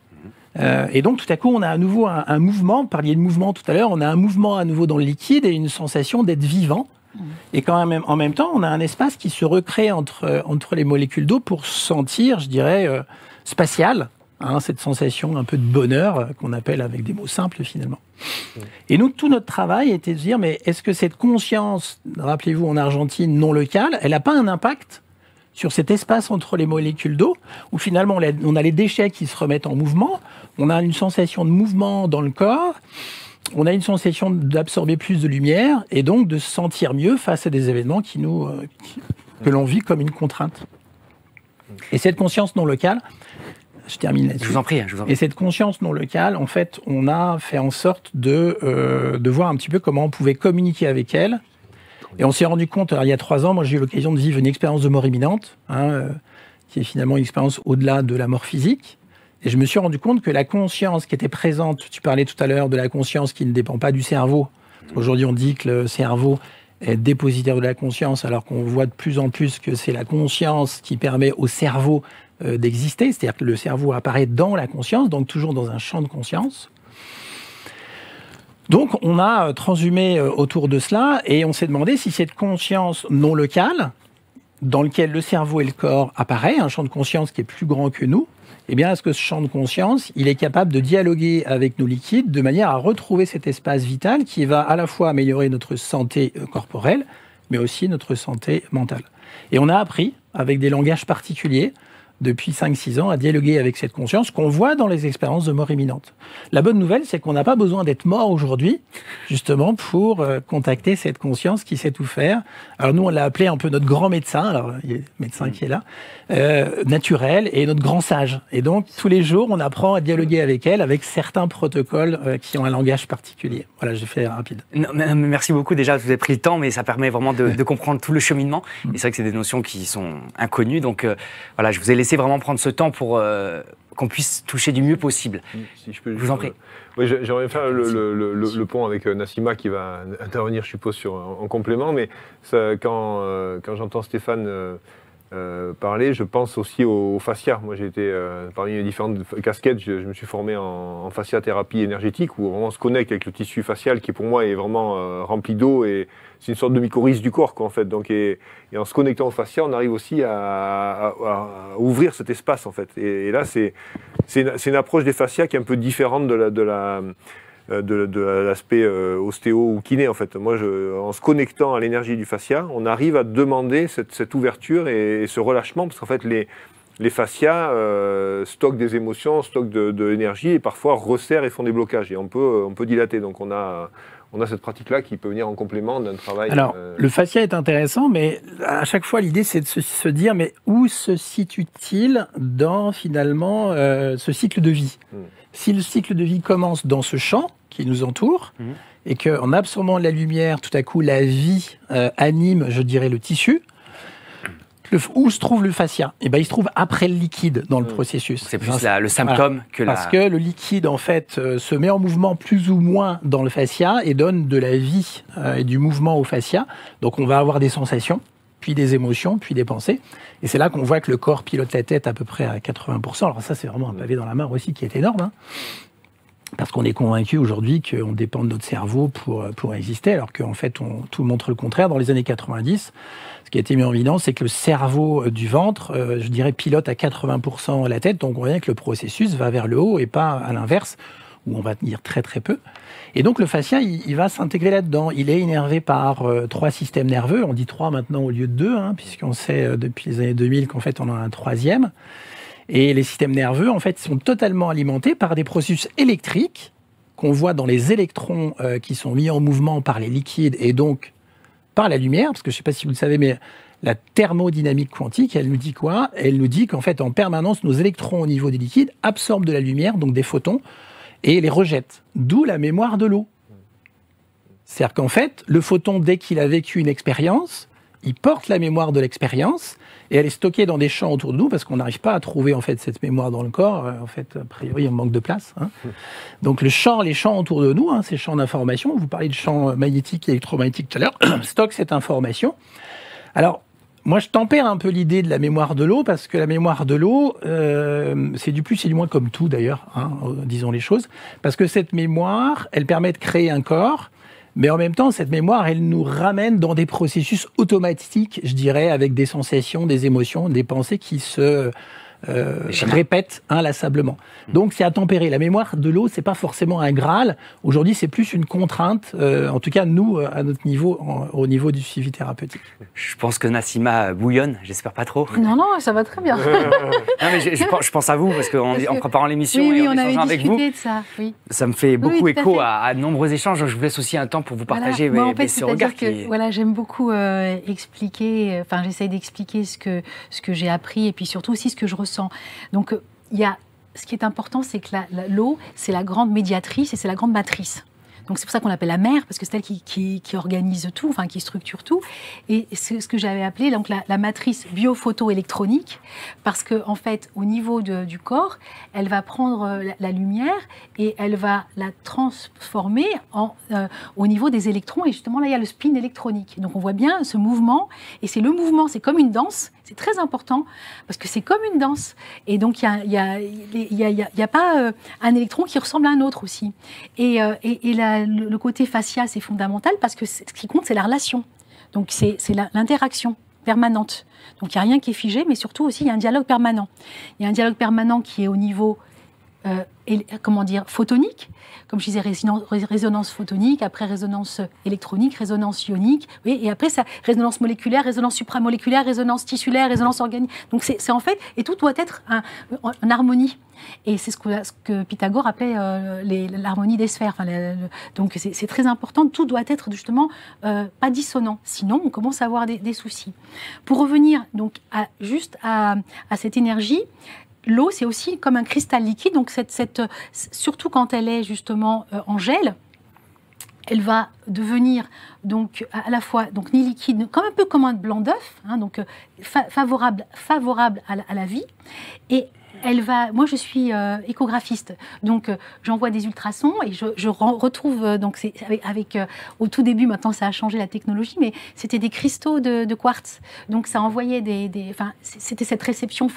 Et donc, tout à coup, on a à nouveau un mouvement. Vous parliez de mouvement tout à l'heure. On a un mouvement à nouveau dans le liquide et une sensation d'être vivant. Et quand même, en même temps, on a un espace qui se recrée entre les molécules d'eau pour se sentir, je dirais, spatial. Cette sensation un peu de bonheur qu'on appelle avec des mots simples, finalement. Et nous, tout notre travail était de se dire, mais est-ce que cette conscience, rappelez-vous, en Argentine, non locale, elle n'a pas un impact sur cet espace entre les molécules d'eau, où finalement on a les déchets qui se remettent en mouvement, on a une sensation de mouvement dans le corps, on a une sensation d'absorber plus de lumière, et donc de se sentir mieux face à des événements que l'on vit comme une contrainte. Et cette conscience non locale, je termine là-dessus. Je vous en prie. Et cette conscience non locale, en fait, on a fait en sorte de voir un petit peu comment on pouvait communiquer avec elle Et on s'est rendu compte, alors, il y a 3 ans, moi j'ai eu l'occasion de vivre une expérience de mort imminente, qui est finalement une expérience au-delà de la mort physique. Et je me suis rendu compte que la conscience qui était présente, tu parlais tout à l'heure de la conscience qui ne dépend pas du cerveau. Aujourd'hui, on dit que le cerveau est dépositaire de la conscience, alors qu'on voit de plus en plus que c'est la conscience qui permet au cerveau d'exister. C'est-à-dire que le cerveau apparaît dans la conscience, donc toujours dans un champ de conscience. Donc, on a transhumé autour de cela et on s'est demandé si cette conscience non locale, dans lequel le cerveau et le corps apparaissent, un champ de conscience qui est plus grand que nous, eh bien, est-ce que ce champ de conscience, il est capable de dialoguer avec nos liquides de manière à retrouver cet espace vital qui va à la fois améliorer notre santé corporelle, mais aussi notre santé mentale. Et on a appris, avec des langages particuliers, depuis 5-6 ans, à dialoguer avec cette conscience qu'on voit dans les expériences de mort imminente. La bonne nouvelle, c'est qu'on n'a pas besoin d'être mort aujourd'hui, justement, pour contacter cette conscience qui sait tout faire. Alors nous, on l'a appelé un peu notre grand médecin, alors il y a le médecin qui est là, naturel, et notre grand sage. Et donc, tous les jours, on apprend à dialoguer avec elle, avec certains protocoles qui ont un langage particulier. Voilà, j'ai fait rapide. Non, merci beaucoup, déjà, vous avez pris le temps, mais ça permet vraiment de comprendre tout le cheminement. Et c'est vrai que c'est des notions qui sont inconnues, donc voilà, je vous ai laissé vraiment prendre ce temps pour qu'on puisse toucher du mieux possible. Si je peux, je vous en prie. Oui, j'aimerais faire le pont avec Nassima qui va intervenir, je suppose, en complément. Mais ça, quand j'entends Stéphane parler, je pense aussi au fascia. Moi, j'ai été, parmi les différentes casquettes, je me suis formé en fasciathérapie énergétique, où on se connecte avec le tissu facial qui, pour moi, est vraiment rempli d'eau et c'est une sorte de mycorhize du corps, quoi, en fait. Donc, et en se connectant au fascia, on arrive aussi à ouvrir cet espace, en fait. Et là, c'est une approche des fascias qui est un peu différente de l'aspect ostéo ou kiné, en fait. Moi, en se connectant à l'énergie du fascia, on arrive à demander cette ouverture et ce relâchement, parce qu'en fait, les fascias stockent des émotions, stockent de l'énergie et parfois resserrent et font des blocages. Et on peut dilater. Donc, on a cette pratique-là qui peut venir en complément d'un travail. Alors, le fascia est intéressant, mais à chaque fois, l'idée, c'est de se dire, mais où se situe-t-il dans, finalement, ce cycle de vie ? Si le cycle de vie commence dans ce champ qui nous entoure, et qu'en absorbant la lumière, tout à coup, la vie anime, je dirais, le tissu, où se trouve le fascia ? Eh ben, il se trouve après le liquide dans le processus. C'est plus le symptôme que la... Parce que le liquide, en fait, se met en mouvement plus ou moins dans le fascia et donne de la vie et du mouvement au fascia. Donc, on va avoir des sensations, puis des émotions, puis des pensées. Et c'est là qu'on voit que le corps pilote la tête à peu près à 80%. Alors ça, c'est vraiment un pavé dans la mare aussi qui est énorme, hein. Parce qu'on est convaincu aujourd'hui qu'on dépend de notre cerveau pour exister, alors qu'en fait, tout montre le contraire. Dans les années 90, ce qui a été mis en évidence, c'est que le cerveau du ventre, je dirais, pilote à 80% la tête. Donc on voit que le processus va vers le haut et pas à l'inverse, où on va tenir très très peu. Et donc le fascia, il va s'intégrer là-dedans. Il est innervé par 3 systèmes nerveux. On dit 3 maintenant au lieu de 2, hein, puisqu'on sait depuis les années 2000 qu'en fait on en a un 3e. Et les systèmes nerveux, en fait, sont totalement alimentés par des processus électriques qu'on voit dans les électrons qui sont mis en mouvement par les liquides et donc par la lumière. Parce que je ne sais pas si vous le savez, mais la thermodynamique quantique, elle nous dit quoi ? Elle nous dit qu'en fait, en permanence, nos électrons au niveau des liquides absorbent de la lumière, donc des photons, et les rejettent. D'où la mémoire de l'eau. C'est-à-dire qu'en fait, le photon, dès qu'il a vécu une expérience, il porte la mémoire de l'expérience et elle est stockée dans des champs autour de nous parce qu'on n'arrive pas à trouver en fait cette mémoire dans le corps. En fait, a priori, on manque de place, hein. Donc les champs autour de nous, hein, ces champs d'information, vous parlez de champs magnétiques et électromagnétiques tout à l'heure, stockent cette information. Alors, moi, je tempère un peu l'idée de la mémoire de l'eau parce que la mémoire de l'eau, c'est du plus et du moins comme tout d'ailleurs, hein, disons les choses, parce que cette mémoire, elle permet de créer un corps. Mais en même temps, cette mémoire, elle nous ramène dans des processus automatiques, je dirais, avec des sensations, des émotions, des pensées qui se répètent inlassablement. Donc, c'est à tempérer. La mémoire de l'eau, c'est pas forcément un Graal. Aujourd'hui, c'est plus une contrainte, en tout cas, nous, à notre niveau, au niveau du suivi thérapeutique. Je pense que Nassima bouillonne, j'espère pas trop. Non, ça va très bien. Non, mais je pense à vous, parce qu'en préparant l'émission et en échangeant avec vous, de ça, ça me fait beaucoup écho à de nombreux échanges. Je vous laisse aussi un temps pour vous partager ce regard qui... Voilà, j'aime beaucoup expliquer, enfin j'essaye d'expliquer ce que j'ai appris et puis surtout aussi ce que je ressens. Donc, ce qui est important, c'est que l'eau, c'est la grande médiatrice et c'est la grande matrice. Donc c'est pour ça qu'on l'appelle la mère, parce que c'est elle qui organise tout, enfin qui structure tout. Et c'est ce que j'avais appelé donc la matrice biophoto-électronique, parce que en fait, au niveau du corps, elle va prendre la lumière et elle va la transformer au niveau des électrons. Et justement, là, il y a le spin électronique. Donc on voit bien ce mouvement, et c'est le mouvement, c'est comme une danse. C'est très important parce que c'est comme une danse. Et donc, il n'y a pas un électron qui ressemble à un autre aussi. Et le côté fascia, c'est fondamental parce que ce qui compte, c'est la relation. Donc, c'est l'interaction permanente. Donc, il n'y a rien qui est figé, mais surtout aussi, il y a un dialogue permanent. Il y a un dialogue permanent qui est au niveau photonique, comme je disais, résonance photonique, après résonance électronique, résonance ionique, oui, et après ça, résonance moléculaire, résonance supramoléculaire, résonance tissulaire, résonance organique. Donc c'est en fait, et tout doit être en harmonie. Et c'est ce que Pythagore appelait l'harmonie des sphères. Enfin, donc c'est très important, tout doit être justement pas dissonant, sinon on commence à avoir des soucis. Pour revenir donc juste à cette énergie, l'eau, c'est aussi comme un cristal liquide, donc surtout quand elle est justement en gel, elle va devenir donc à la fois donc ni liquide, comme un peu comme un blanc d'œuf, hein, donc favorable à la vie. Et elle va, moi je suis échographiste, donc j'envoie des ultrasons et je retrouve, donc c'est au tout début, maintenant ça a changé la technologie, mais c'était des cristaux de quartz, donc ça envoyait enfin c'était cette réception,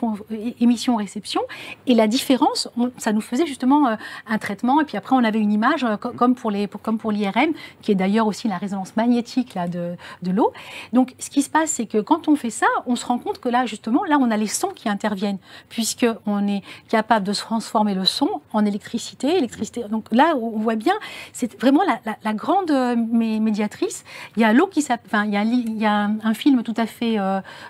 émission-réception, et la différence, ça nous faisait justement un traitement, et puis après on avait une image comme pour l'IRM, qui est d'ailleurs aussi la résonance magnétique là, de l'eau. Donc ce qui se passe, c'est que quand on fait ça, on se rend compte que là justement, là on a les sons qui interviennent, puisque on est capable de se transformer le son en électricité. Donc là, on voit bien, c'est vraiment la grande médiatrice. Il y a l'eau il y a un film tout à fait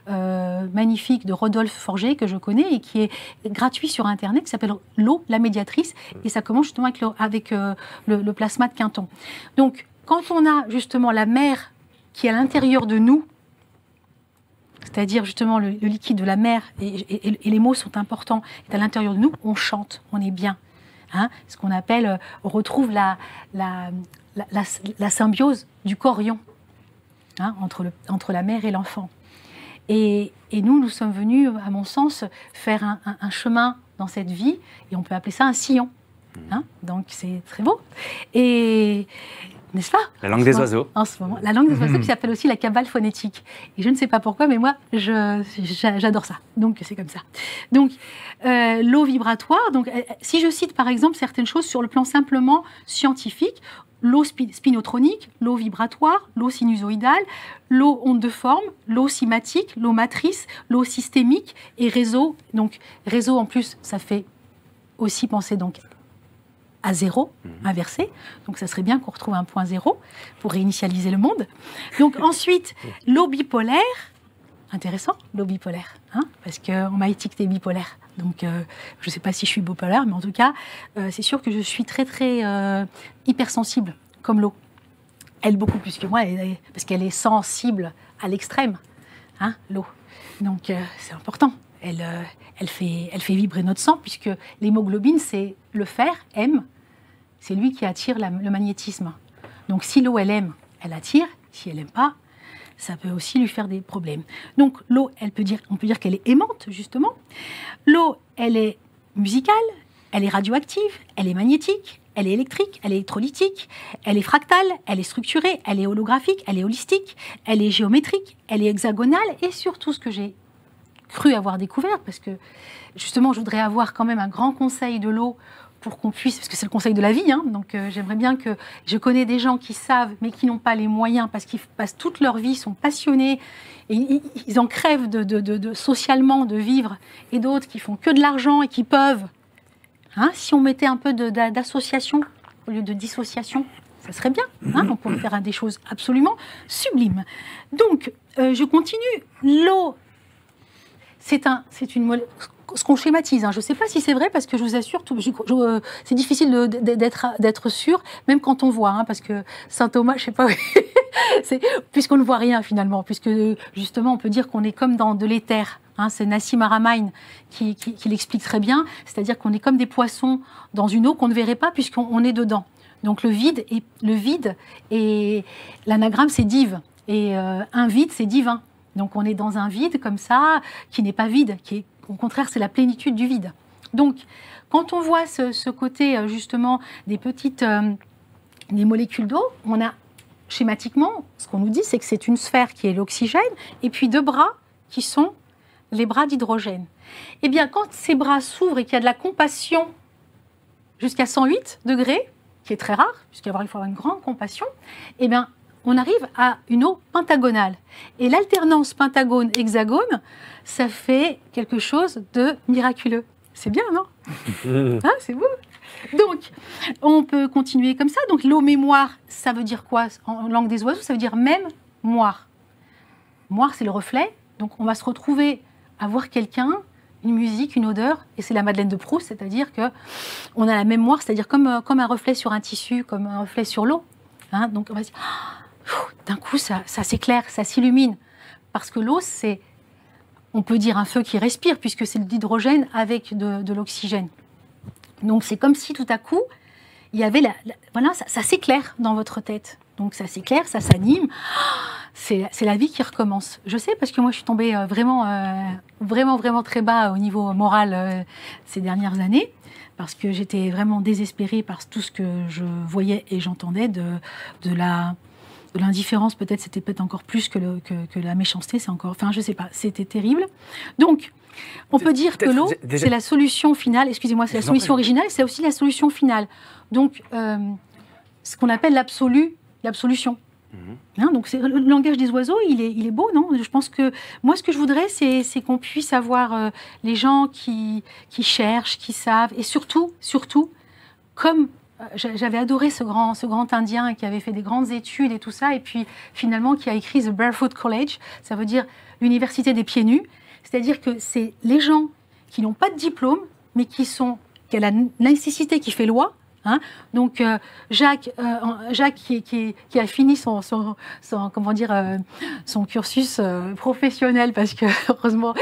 magnifique de Rodolphe Forger que je connais et qui est gratuit sur Internet, qui s'appelle L'eau, la médiatrice, et ça commence justement avec le plasma de Quinton. Donc, quand on a justement la mer qui est à l'intérieur de nous, c'est-à-dire justement le liquide de la mer, et les mots sont importants, est à l'intérieur de nous, on chante, on est bien. Hein, ce qu'on appelle, on retrouve la symbiose du corion, hein, entre la mère et l'enfant. Et nous sommes venus, à mon sens, faire un chemin dans cette vie, et on peut appeler ça un sillon. Hein, donc c'est très beau. Et n'est-ce pas? La langue des oiseaux. En ce moment, la langue des oiseaux qui s'appelle aussi la cabale phonétique. Et je ne sais pas pourquoi, mais moi, j'adore ça. Donc, c'est comme ça. Donc, l'eau vibratoire. Donc, si je cite, par exemple, certaines choses sur le plan simplement scientifique, l'eau spinotronique, l'eau vibratoire, l'eau sinusoïdale, l'eau onde de forme, l'eau cymatique, l'eau matrice, l'eau systémique et réseau. Donc, réseau, en plus, ça fait aussi penser donc à zéro, inversé. Donc, ça serait bien qu'on retrouve un point zéro pour réinitialiser le monde. Donc, ensuite, l'eau bipolaire. Intéressant, l'eau bipolaire, hein, parce qu'on m'a étiqueté bipolaire. Donc, je ne sais pas si je suis bipolaire, mais en tout cas, c'est sûr que je suis très, très hypersensible, comme l'eau. Elle, beaucoup plus que moi, parce qu'elle est sensible à l'extrême, hein, l'eau. Donc, c'est important. Elle fait vibrer notre sang, puisque l'hémoglobine, c'est le fer, M, c'est lui qui attire le magnétisme. Donc si l'eau, elle aime, elle attire. Si elle n'aime pas, ça peut aussi lui faire des problèmes. Donc l'eau, on peut dire qu'elle est aimante, justement. L'eau, elle est musicale, elle est radioactive, elle est magnétique, elle est électrique, elle est électrolytique, elle est fractale, elle est structurée, elle est holographique, elle est holistique, elle est géométrique, elle est hexagonale, et surtout ce que j'ai cru avoir découvert, parce que justement je voudrais avoir quand même un grand conseil de l'eau pour qu'on puisse, parce que c'est le conseil de la vie, hein, donc j'aimerais bien que, je connais des gens qui savent mais qui n'ont pas les moyens parce qu'ils passent toute leur vie, sont passionnés et ils en crèvent socialement de vivre, et d'autres qui font que de l'argent et qui peuvent, hein, si on mettait un peu d'association au lieu de dissociation, ça serait bien, hein, on pourrait faire des choses absolument sublimes. Donc je continue. L'eau, c'est ce qu'on schématise. Hein. Je ne sais pas si c'est vrai, parce que je vous assure, c'est difficile d'être sûr, même quand on voit, hein, parce que saint Thomas, je ne sais pas, puisqu'on ne voit rien finalement, puisque justement on peut dire qu'on est comme dans de l'éther. Hein, c'est Nassim Haramein qui l'explique très bien, c'est-à-dire qu'on est comme des poissons dans une eau qu'on ne verrait pas puisqu'on est dedans. Donc le vide et l'anagramme c'est div. Et un vide c'est divin. Donc on est dans un vide comme ça, qui n'est pas vide, qui est, au contraire c'est la plénitude du vide. Donc quand on voit ce côté justement des molécules d'eau, on a schématiquement, ce qu'on nous dit, c'est que c'est une sphère qui est l'oxygène, et puis 2 bras qui sont les bras d'hydrogène. Eh bien, quand ces bras s'ouvrent et qu'il y a de la compassion jusqu'à 108 degrés, qui est très rare, puisqu'il faut avoir une grande compassion, eh bien, on arrive à une eau pentagonale. Et l'alternance pentagone-hexagone, ça fait quelque chose de miraculeux. C'est bien, non? Hein, c'est beau. Donc, on peut continuer comme ça. Donc, l'eau mémoire, ça veut dire quoi en langue des oiseaux? Ça veut dire même moire. Moire, c'est le reflet. Donc, on va se retrouver à voir quelqu'un, une musique, une odeur, et c'est la Madeleine de Proust, c'est-à-dire qu'on a la même moire, c'est-à-dire comme un reflet sur un tissu, comme un reflet sur l'eau. Hein, donc, on va se dire, d'un coup, ça s'éclaire, ça s'illumine. Parce que l'eau, c'est, on peut dire un feu qui respire, puisque c'est de l'hydrogène avec de l'oxygène. Donc, c'est comme si tout à coup, il y avait voilà, ça s'éclaire dans votre tête. Donc, ça s'éclaire, ça s'anime. C'est la vie qui recommence. Je sais, parce que moi, je suis tombée vraiment très bas au niveau moral ces dernières années, parce que j'étais vraiment désespérée par tout ce que je voyais et j'entendais de l'indifférence. Peut-être, c'était peut-être encore plus que la méchanceté. C'est encore, enfin, je sais pas, c'était terrible. Donc, on peut dire que l'eau, c'est la solution finale. Excusez-moi, c'est la solution originale, c'est aussi la solution finale. Donc, ce qu'on appelle l'absolution. Hein, donc le langage des oiseaux, il est beau, non? Je pense que moi, ce que je voudrais, c'est qu'on puisse avoir les gens qui cherchent, qui savent, et surtout, comme j'avais adoré ce grand Indien qui avait fait des grandes études et tout ça, et puis finalement qui a écrit The Barefoot College, ça veut dire l'université des pieds nus, c'est-à-dire que c'est les gens qui n'ont pas de diplôme, mais qui a la nécessité qui fait loi. Hein, donc Jacques qui a fini son cursus professionnel, parce que heureusement,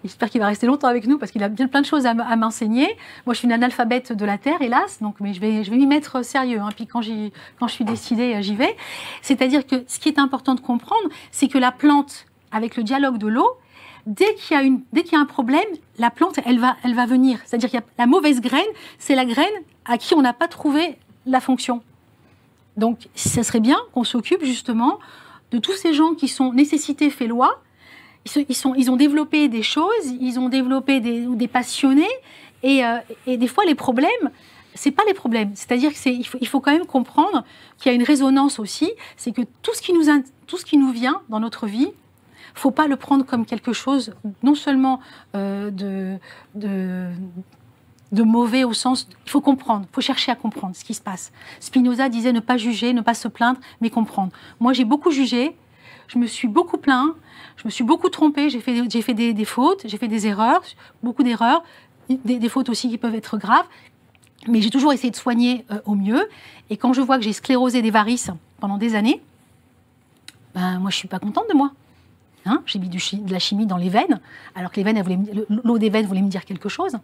j'espère qu'il va rester longtemps avec nous, parce qu'il a bien plein de choses à m'enseigner. Moi, je suis une analphabète de la terre, hélas, donc mais je vais m'y mettre sérieux. Hein, puis quand je suis décidée, j'y vais. C'est-à-dire que ce qui est important de comprendre, c'est que la plante, avec le dialogue de l'eau, dès qu'il y a un problème, la plante, elle va venir. C'est-à-dire qu'il y a la mauvaise graine, c'est la graine à qui on n'a pas trouvé la fonction. Donc, ça serait bien qu'on s'occupe justement de tous ces gens qui sont nécessité fait loi. Ils ont développé des choses, ils ont développé des passionnés, et des fois les problèmes, c'est pas les problèmes. C'est-à-dire qu'il faut quand même comprendre qu'il y a une résonance aussi. C'est que tout ce qui nous vient dans notre vie, faut pas le prendre comme quelque chose non seulement de mauvais au sens... Il faut comprendre, il faut chercher à comprendre ce qui se passe. Spinoza disait ne pas juger, ne pas se plaindre, mais comprendre. Moi, j'ai beaucoup jugé, je me suis beaucoup plaint, je me suis beaucoup trompée, j'ai fait des fautes, j'ai fait des erreurs, beaucoup d'erreurs, des fautes aussi qui peuvent être graves, mais j'ai toujours essayé de soigner au mieux. Et quand je vois que j'ai sclérosé des varices pendant des années, ben, moi, je suis pas contente de moi. Hein, j'ai mis de la chimie dans les veines, alors que les veines, l'eau des veines voulait me dire quelque chose.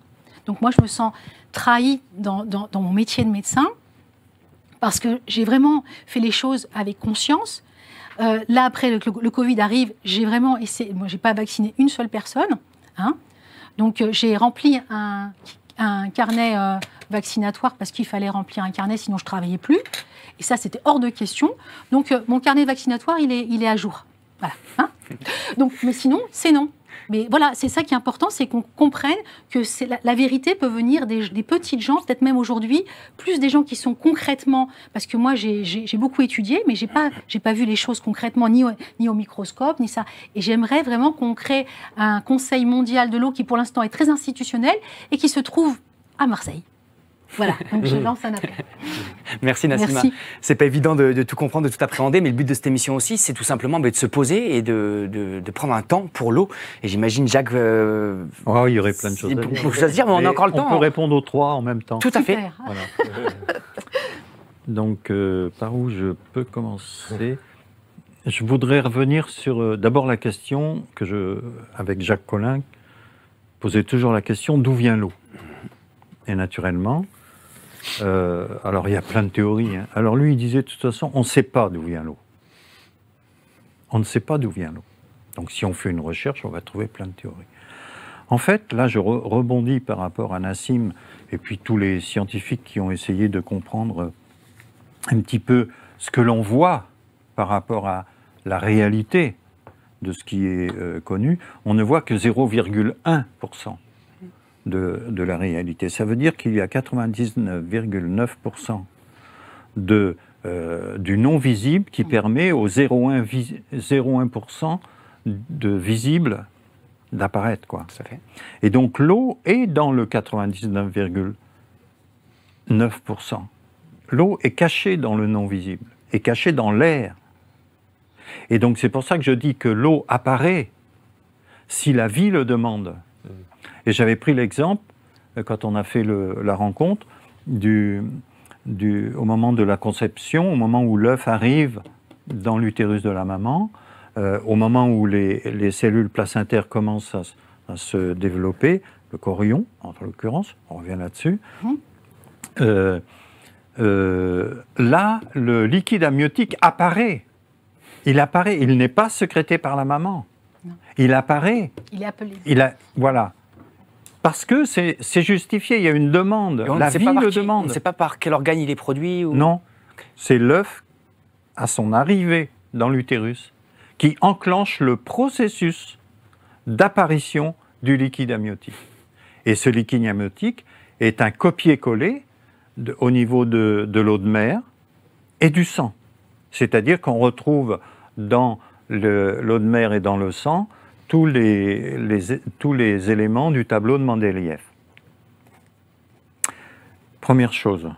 Donc moi, je me sens trahie dans mon métier de médecin, parce que j'ai vraiment fait les choses avec conscience. Là, après, le Covid arrive, j'ai vraiment essayé... Moi, je n'ai pas vacciné une seule personne. Hein, donc, j'ai rempli un carnet vaccinatoire, parce qu'il fallait remplir un carnet, sinon je ne travaillais plus. Et ça, c'était hors de question. Donc, mon carnet vaccinatoire, il est à jour. Voilà. Hein, donc, mais sinon, c'est non. Mais voilà, c'est ça qui est important, c'est qu'on comprenne que la vérité peut venir des petites gens, peut-être même aujourd'hui, plus des gens qui sont concrètement... Parce que moi, j'ai beaucoup étudié, mais j'ai pas vu les choses concrètement, ni au microscope, ni ça. Et j'aimerais vraiment qu'on crée un Conseil mondial de l'eau qui, pour l'instant, est très institutionnel et qui se trouve à Marseille. Voilà, donc je lance un appel. Merci Nassima. Merci. C'est pas évident de tout comprendre, de tout appréhender, mais le but de cette émission aussi, c'est tout simplement de se poser et de prendre un temps pour l'eau. Et j'imagine, Jacques... Oh, il y aurait plein de choses à dire. Pour choisir, mais on a encore le temps. On peut répondre aux trois en même temps. Tout à fait. Super. Voilà. Donc, par où je peux commencer? Je voudrais revenir sur d'abord la question que avec Jacques Collin, posais toujours la question d'où vient l'eau? Et naturellement, Alors il y a plein de théories. Hein. Alors lui, il disait de toute façon, on ne sait pas d'où vient l'eau. On ne sait pas d'où vient l'eau. Donc si on fait une recherche, on va trouver plein de théories. En fait, là, je rebondis par rapport à Nassim et puis tous les scientifiques qui ont essayé de comprendre un petit peu ce que l'on voit par rapport à la réalité de ce qui est connu. On ne voit que 0,1% de la réalité. Ça veut dire qu'il y a 99,9% du non-visible qui permet aux 0,1% de visible d'apparaître, quoi. Tout à fait. Et donc l'eau est dans le 99,9%. L'eau est cachée dans le non-visible, est cachée dans l'air. Et donc c'est pour ça que je dis que l'eau apparaît si la vie le demande. Et j'avais pris l'exemple, quand on a fait la rencontre, au moment de la conception, au moment où l'œuf arrive dans l'utérus de la maman, au moment où les cellules placentaires commencent à se développer, le chorion, en l'occurrence, on revient là-dessus, là, le liquide amniotique apparaît. Il apparaît, il n'est pas sécrété par la maman. Non. Il apparaît. Il est appelé. Voilà. Parce que c'est justifié, il y a une demande. La vie le demande. On ne sait pas par quel organe il est produit ou... Non, c'est l'œuf, à son arrivée dans l'utérus, qui enclenche le processus d'apparition du liquide amniotique. Et ce liquide amniotique est un copier-coller au niveau de l'eau de mer et du sang. C'est-à-dire qu'on retrouve dans l'eau de mer et dans le sang tous les éléments du tableau de Mendeleïev. Première chose,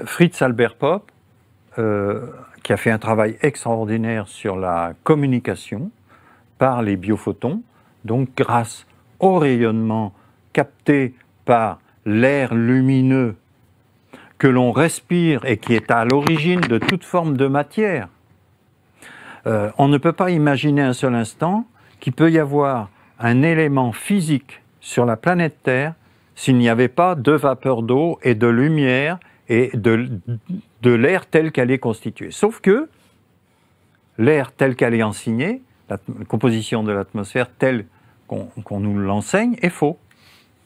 Fritz Albert Popp, qui a fait un travail extraordinaire sur la communication par les biophotons, donc grâce au rayonnement capté par l'air lumineux que l'on respire et qui est à l'origine de toute forme de matière. On ne peut pas imaginer un seul instant qu'il peut y avoir un élément physique sur la planète Terre s'il n'y avait pas de vapeur d'eau et de lumière et de l'air tel qu'elle est constituée. Sauf que l'air tel qu'elle est enseignée, la composition de l'atmosphère telle qu'on nous l'enseigne, est faux.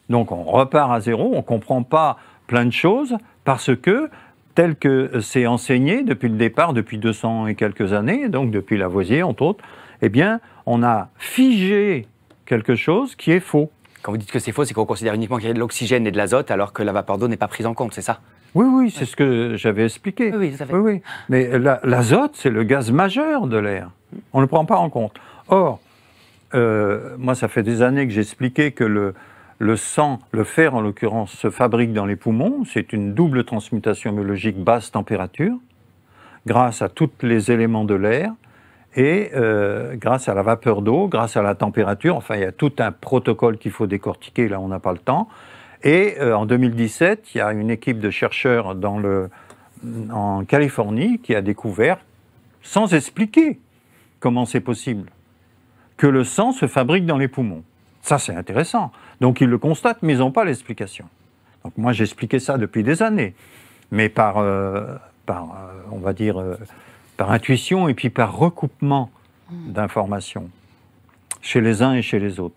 Donc on repart à zéro, on ne comprend pas plein de choses parce que tel que c'est enseigné depuis le départ, depuis 200 et quelques années, donc depuis Lavoisier entre autres, eh bien on a figé quelque chose qui est faux. Quand vous dites que c'est faux, c'est qu'on considère uniquement qu'il y a de l'oxygène et de l'azote alors que la vapeur d'eau n'est pas prise en compte, c'est ça? Oui, c'est ce que j'avais expliqué. Oui, tout à fait. Oui. Mais l'azote, c'est le gaz majeur de l'air. On ne le prend pas en compte. Or, moi, ça fait des années que j'expliquais que le sang, le fer en l'occurrence, se fabrique dans les poumons. C'est une double transmutation biologique basse température, grâce à tous les éléments de l'air et grâce à la vapeur d'eau, grâce à la température. Enfin, il y a tout un protocole qu'il faut décortiquer, là on n'a pas le temps. Et en 2017, il y a une équipe de chercheurs en Californie qui a découvert, sans expliquer comment c'est possible, que le sang se fabrique dans les poumons. Ça, c'est intéressant. Donc, ils le constatent, mais ils n'ont pas l'explication. Donc, moi, j'expliquais ça depuis des années, mais par on va dire, par intuition et puis par recoupement d'informations chez les uns et chez les autres.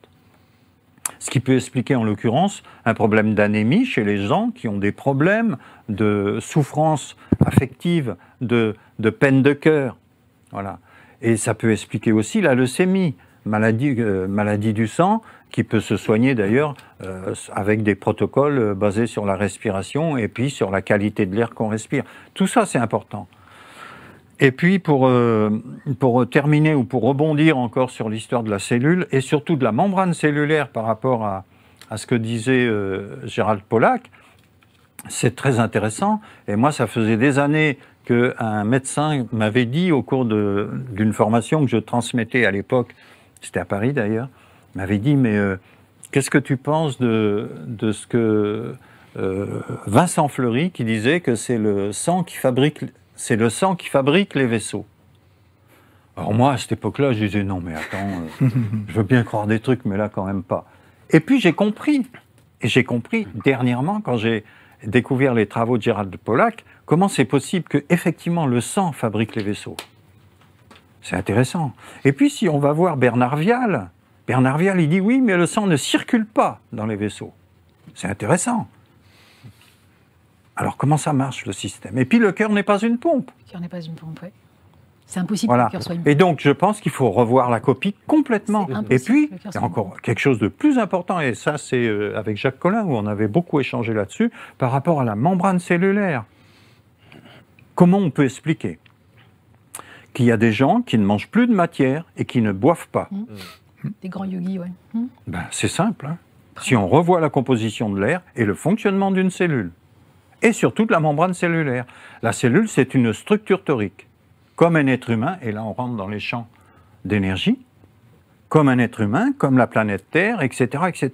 Ce qui peut expliquer en l'occurrence un problème d'anémie chez les gens qui ont des problèmes de souffrance affective, de peine de cœur. Voilà. Et ça peut expliquer aussi la leucémie, maladie du sang, qui peut se soigner d'ailleurs avec des protocoles basés sur la respiration et puis sur la qualité de l'air qu'on respire. Tout ça, c'est important. Et puis, pour terminer ou pour rebondir encore sur l'histoire de la cellule et surtout de la membrane cellulaire par rapport à ce que disait Gérald Pollack, c'est très intéressant. Et moi, ça faisait des années qu'un médecin m'avait dit au cours d'une formation que je transmettais à l'époque, c'était à Paris d'ailleurs, m'avait dit, mais qu'est-ce que tu penses de ce que Vincent Fleury qui disait que c'est le sang qui fabrique les vaisseaux. Alors moi, à cette époque-là, je disais, non mais attends, je veux bien croire des trucs, mais là quand même pas. Et puis j'ai compris dernièrement, quand j'ai découvert les travaux de Gerald Pollack, comment c'est possible que effectivement le sang fabrique les vaisseaux. C'est intéressant. Et puis si on va voir Bernard Vial, il dit oui, mais le sang ne circule pas dans les vaisseaux. C'est intéressant. Alors comment ça marche le système? Et puis le cœur n'est pas une pompe. Le cœur n'est pas une pompe, oui. C'est impossible Voilà. que le cœur soit une pompe. Et donc je pense qu'il faut revoir la copie complètement. C'est impossible Et puis, que le cœur il y soit a une encore pompe. quelque chose de plus important, et ça c'est avec Jacques Collin, où on avait beaucoup échangé là-dessus, par rapport à la membrane cellulaire. Comment on peut expliquer qu'il y a des gens qui ne mangent plus de matière et qui ne boivent pas? Des grands yogis, oui. Ben, c'est simple. Hein. Si on revoit la composition de l'air et le fonctionnement d'une cellule, et surtout de la membrane cellulaire. La cellule, c'est une structure torique, comme un être humain, et là on rentre dans les champs d'énergie, comme un être humain, comme la planète Terre, etc., etc.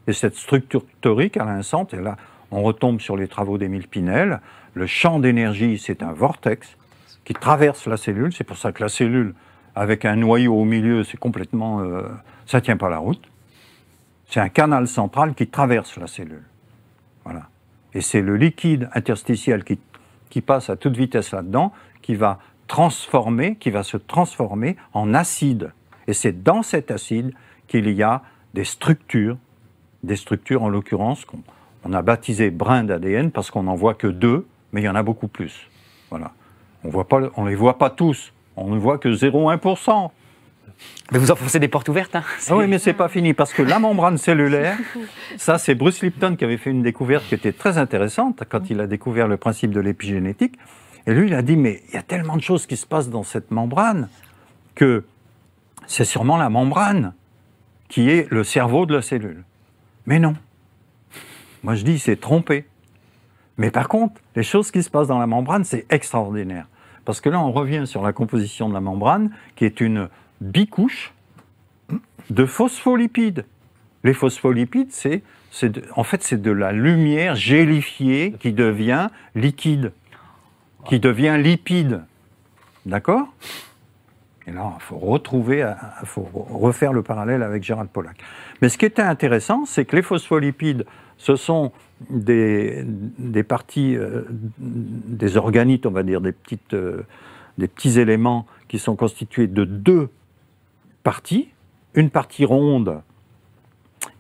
Et cette structure torique, elle a un centre, et là on retombe sur les travaux d'Émile Pinel, le champ d'énergie, c'est un vortex qui traverse la cellule, c'est pour ça que la cellule, avec un noyau au milieu, c'est complètement... ça ne tient pas la route. C'est un canal central qui traverse la cellule. Voilà. Et c'est le liquide interstitiel qui passe à toute vitesse là-dedans, qui va se transformer en acide. Et c'est dans cet acide qu'il y a des structures en l'occurrence qu'on a baptisées brins d'ADN parce qu'on n'en voit que 2, mais il y en a beaucoup plus. Voilà. On ne les voit pas tous, on ne voit que 0,1%. Mais vous enfoncez des portes ouvertes, hein. Ah oui, mais c'est pas fini, parce que la membrane cellulaire, ça c'est Bruce Lipton qui avait fait une découverte qui était très intéressante quand il a découvert le principe de l'épigénétique. Et lui, il a dit, mais il y a tellement de choses qui se passent dans cette membrane que c'est sûrement la membrane qui est le cerveau de la cellule. Mais non. Moi je dis, c'est trompé. Mais par contre, les choses qui se passent dans la membrane, c'est extraordinaire. Parce que là, on revient sur la composition de la membrane, qui est une bicouche de phospholipides. Les phospholipides, en fait, c'est de la lumière gélifiée qui devient liquide, qui devient lipide. D'accord? Et là, il faut refaire le parallèle avec Gerald Pollack. Mais ce qui était intéressant, c'est que les phospholipides, ce sont des parties, des organites, on va dire, des petits éléments qui sont constitués de 2 parties. Une partie ronde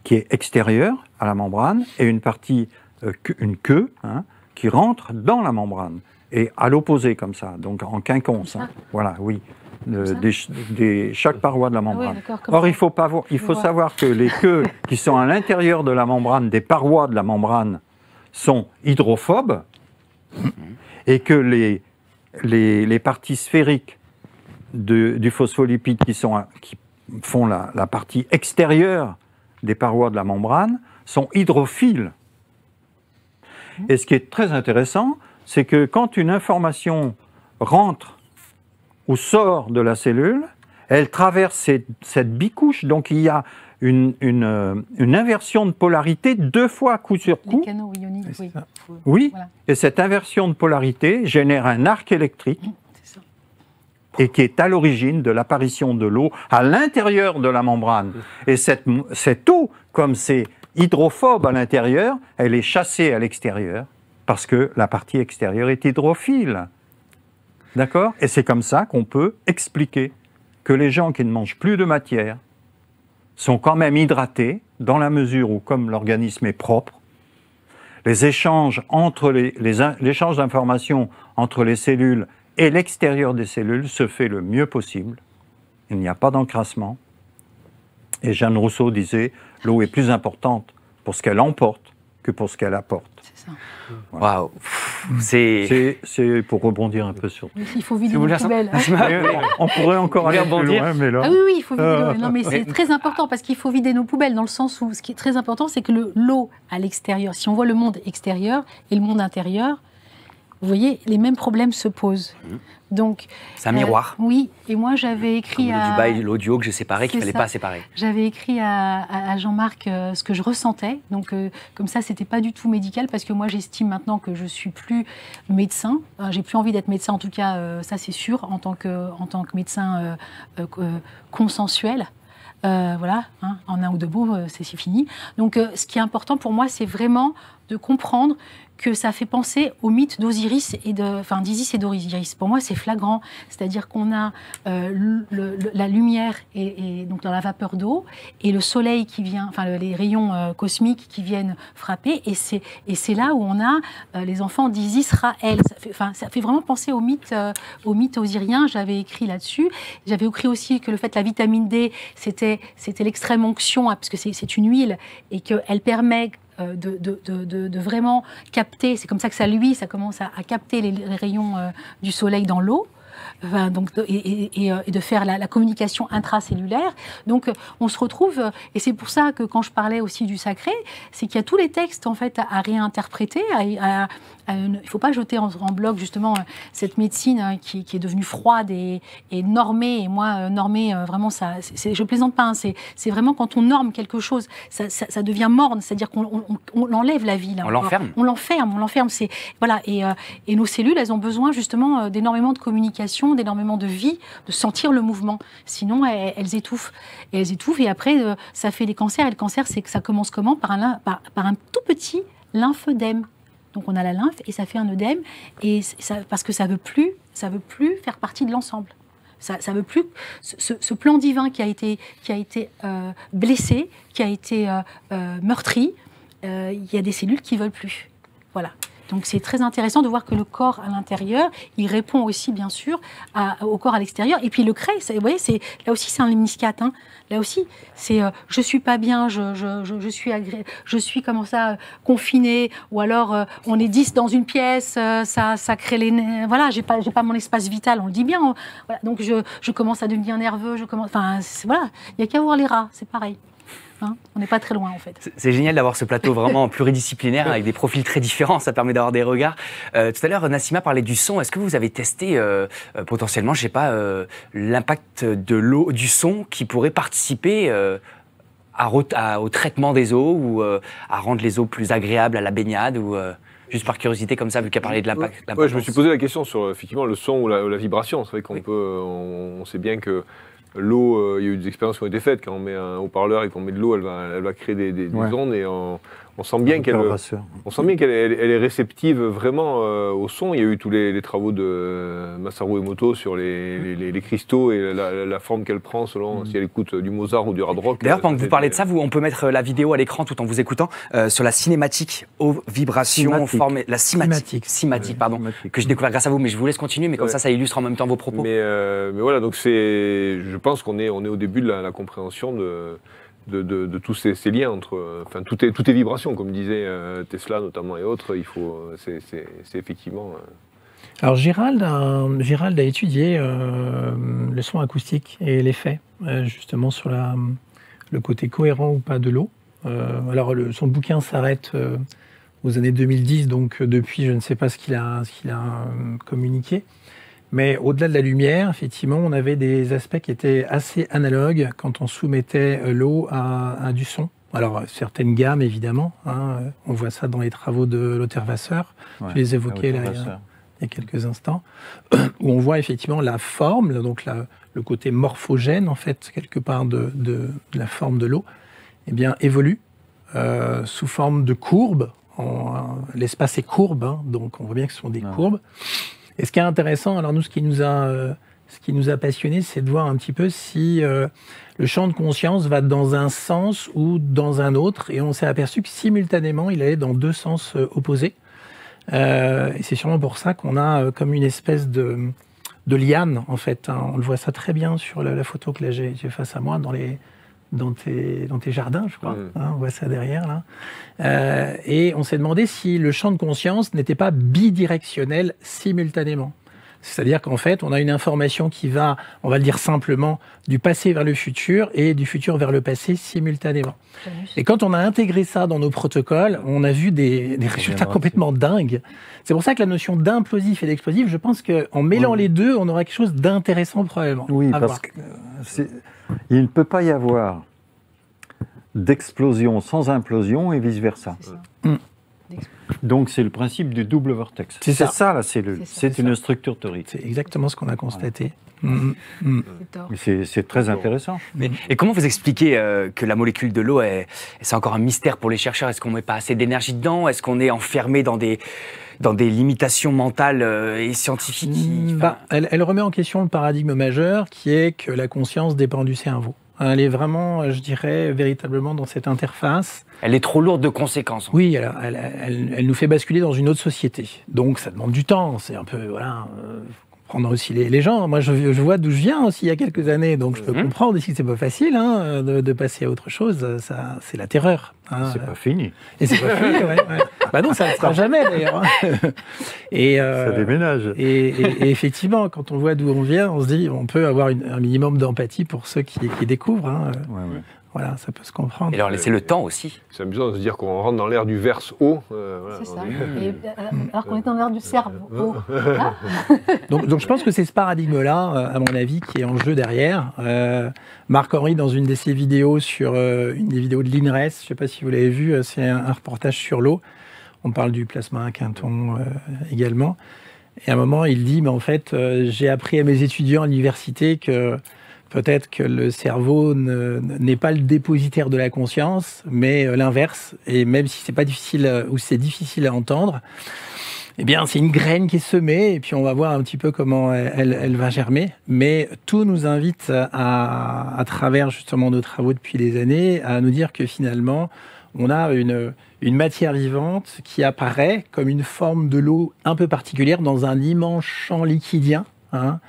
qui est extérieure à la membrane et une partie, une queue, hein, qui rentre dans la membrane. Et à l'opposé comme ça, donc en quinconce. Hein. Voilà, oui. Chaque paroi de la membrane. Ah oui, or, il faut savoir que les queues qui sont à l'intérieur de la membrane, des parois de la membrane, sont hydrophobes et que les parties sphériques du phospholipide qui font la partie extérieure des parois de la membrane sont hydrophiles. Et ce qui est très intéressant, c'est que quand une information rentre ou sort de la cellule, elle traverse cette bicouche, donc il y a une inversion de polarité 2 fois coup sur coup. Les canaux ioniques, oui. Oui, voilà. Et cette inversion de polarité génère un arc électrique C'est ça. et qui est à l'origine de l'apparition de l'eau à l'intérieur de la membrane. Et cette eau, comme c'est hydrophobe à l'intérieur, elle est chassée à l'extérieur parce que la partie extérieure est hydrophile. D'accord? Et c'est comme ça qu'on peut expliquer que les gens qui ne mangent plus de matière sont quand même hydratés dans la mesure où, comme l'organisme est propre, les échanges l'échange d'informations entre les cellules et l'extérieur des cellules se fait le mieux possible. Il n'y a pas d'encrassement. Et Jeanne Rousseau disait, l'eau est plus importante pour ce qu'elle emporte que pour ce qu'elle apporte. C'est ça. Waouh. C'est pour rebondir un peu sur tout. Il faut vider vous nos voulez ça poubelles. On pourrait encore aller plus loin, mais là... Ah oui, il faut vider nos poubelles. Non, mais c'est très important parce qu'il faut vider nos poubelles dans le sens où ce qui est très important, c'est que l'eau à l'extérieur, si on voit le monde extérieur et le monde intérieur, vous voyez, les mêmes problèmes se posent. Donc, c'est un miroir. Oui, et moi j'avais écrit comme à... le Dubaï, l'audio que j'ai séparé, qu'il ne fallait ça. pas séparer. J'avais écrit à Jean-Marc ce que je ressentais. Donc, comme ça, c'était pas du tout médical parce que moi, j'estime maintenant que je suis plus médecin. J'ai plus envie d'être médecin, en tout cas, ça c'est sûr, en tant que médecin consensuel. voilà, hein, en un ou deux mots, c'est fini. Donc, ce qui est important pour moi, c'est vraiment de comprendre que ça fait penser au mythe d'Osiris d'Isis et d'Osiris. Pour moi, c'est flagrant. C'est-à-dire qu'on a la lumière et donc dans la vapeur d'eau et le soleil qui vient, les rayons cosmiques qui viennent frapper. Et c'est là où on a les enfants d'Isis, Raël. Ça fait vraiment penser au mythe osirien. J'avais écrit là-dessus. J'avais écrit aussi que le fait que la vitamine D, c'était l'extrême onction, parce que c'est une huile et qu'elle permet de vraiment capter, c'est comme ça que ça commence à capter les rayons du soleil dans l'eau. Et de faire la communication intracellulaire. Donc, on se retrouve, et c'est pour ça que quand je parlais aussi du sacré, c'est qu'il y a tous les textes en fait à réinterpréter. Il ne faut pas jeter en bloc justement cette médecine qui est devenue froide et normée. Et moi, normée, vraiment, je plaisante pas. Hein, c'est vraiment quand on norme quelque chose, ça devient morne, c'est-à-dire qu'on enlève la vie. Là, on l'enferme. Voilà. Et nos cellules, elles ont besoin justement d'énormément de communication, d'énormément de vie, de sentir le mouvement. Sinon, elles étouffent. Et après, ça fait des cancers. Et le cancer, c'est que ça commence comment ? Par un tout petit lymphœdème. Donc, on a la lymphe et ça fait un œdème. Et parce que ça veut plus faire partie de l'ensemble. Ça veut plus ce plan divin qui a été blessé, qui a été meurtri. Il y a des cellules qui veulent plus. Voilà. Donc c'est très intéressant de voir que le corps à l'intérieur, il répond aussi bien sûr au corps à l'extérieur. Et puis le crée, vous voyez, là aussi c'est un lemniscate. Hein. Là aussi, c'est je suis pas bien, je suis comme ça confiné, ou alors on est 10 dans une pièce, ça crée voilà, j'ai pas mon espace vital, on le dit bien. Voilà, donc je commence à devenir nerveux, voilà, il y a qu'à voir les rats, c'est pareil. Hein, on n'est pas très loin en fait. C'est génial d'avoir ce plateau vraiment pluridisciplinaire avec des profils très différents, ça permet d'avoir des regards. Tout à l'heure, Nassima parlait du son. Est-ce que vous avez testé potentiellement, je sais pas, l'impact de l'eau, du son qui pourrait participer au traitement des eaux ou à rendre les eaux plus agréables à la baignade ou juste par curiosité comme ça, vu qu'à parler de l'impact. Ouais, je me suis posé la question sur effectivement le son ou la vibration. C'est vrai qu'on on sait bien que l'eau, il y a eu des expériences qui ont été faites. Quand on met un haut-parleur et qu'on met de l'eau, elle va créer des ondes et on sent bien qu'elle est réceptive vraiment au son. Il y a eu tous les travaux de Masaru Emoto sur les cristaux et la forme qu'elle prend selon si elle écoute du Mozart ou du hard rock. D'ailleurs, pendant que vous parlez de ça, on peut mettre la vidéo à l'écran tout en vous écoutant sur la cinématique aux vibrations formées. La cinématique, pardon, que j'ai découvert grâce à vous. Mais je vous laisse continuer, mais comme ça illustre en même temps vos propos. Mais voilà, donc je pense qu'on est au début de la compréhension de tous ces liens entre, tout est vibration, comme disait Tesla notamment et autres. C'est effectivement. Alors Gérald a étudié le son acoustique et l'effet justement sur le côté cohérent ou pas de l'eau. Alors son bouquin s'arrête aux années 2010, donc depuis je ne sais pas ce qu'il a communiqué. Mais au-delà de la lumière, effectivement, on avait des aspects qui étaient assez analogues quand on soumettait l'eau à du son. Alors, certaines gammes, évidemment. Hein, on voit ça dans les travaux de Lotherwasser. Je les évoquais là, il y a quelques instants. Où on voit effectivement la forme, donc le côté morphogène, en fait, quelque part de la forme de l'eau, eh bien, évolue sous forme de courbes. L'espace est courbe, hein, donc on voit bien que ce sont des courbes. Et ce qui est intéressant, alors nous, ce qui nous a passionnés, c'est de voir un petit peu si le champ de conscience va dans un sens ou dans un autre. Et on s'est aperçu que simultanément, il allait dans deux sens opposés. Et c'est sûrement pour ça qu'on a comme une espèce de liane, en fait. Hein. On le voit ça très bien sur la photo que là j'ai face à moi, dans tes jardins, je crois. Hein, on voit ça derrière, là. Et on s'est demandé si le champ de conscience n'était pas bidirectionnel simultanément. C'est-à-dire qu'en fait, on a une information qui va, on va le dire simplement, du passé vers le futur et du futur vers le passé simultanément. Et quand on a intégré ça dans nos protocoles, on a vu des résultats complètement dingues. C'est pour ça que la notion d'implosif et d'explosif, je pense qu'en mêlant les deux, on aura quelque chose d'intéressant probablement. Oui, parce qu'il ne peut pas y avoir d'explosion sans implosion et vice-versa. Donc c'est le principe du double vortex. C'est ça. La cellule. C'est ça. C'est une structure torique. C'est exactement ce qu'on a constaté. C'est très intéressant. Et comment vous expliquez que la molécule de l'eau, c'est encore un mystère pour les chercheurs? Est-ce qu'on ne met pas assez d'énergie dedans? Est-ce qu'on est enfermé dans des limitations mentales et scientifiques? Elle remet en question le paradigme majeur qui est que la conscience dépend du cerveau. Elle est vraiment, je dirais, véritablement dans cette interface. Elle est trop lourde de conséquences. Oui, elle nous fait basculer dans une autre société. Donc ça demande du temps. C'est un peu, voilà, comprendre aussi les gens. Moi, je vois d'où je viens aussi il y a quelques années, donc je peux comprendre aussi que c'est pas facile de passer à autre chose. Ça, c'est la terreur. C'est pas fini. Et c'est pas fini, ouais. Bah non, ça ne sera jamais d'ailleurs. Et ça déménage. Et effectivement, quand on voit d'où on vient, on se dit on peut avoir un minimum d'empathie pour ceux qui découvrent. Ouais. Voilà, ça peut se comprendre. Et leur laisser le temps aussi. C'est amusant de se dire qu'on rentre dans l'ère du verse haut. Voilà, c'est ça. Alors qu'on est dans l'ère du cerveau. Donc je pense que c'est ce paradigme-là, à mon avis, qui est en jeu derrière. Marc Henry, dans une de ses vidéos sur une des vidéos de l'INRES, je ne sais pas si vous l'avez vu, c'est un reportage sur l'eau. On parle du plasma à Quinton également. Et à un moment, il dit, mais en fait, j'ai appris à mes étudiants à l'université que peut-être que le cerveau n'est pas le dépositaire de la conscience, mais l'inverse. Et même si c'est pas difficile ou c'est difficile à entendre, eh bien, c'est une graine qui est semée, et puis on va voir un petit peu comment elle va germer. Mais tout nous invite à travers justement nos travaux depuis des années, à nous dire que finalement, on a une matière vivante qui apparaît comme une forme de l'eau un peu particulière dans un immense champ liquidien. Un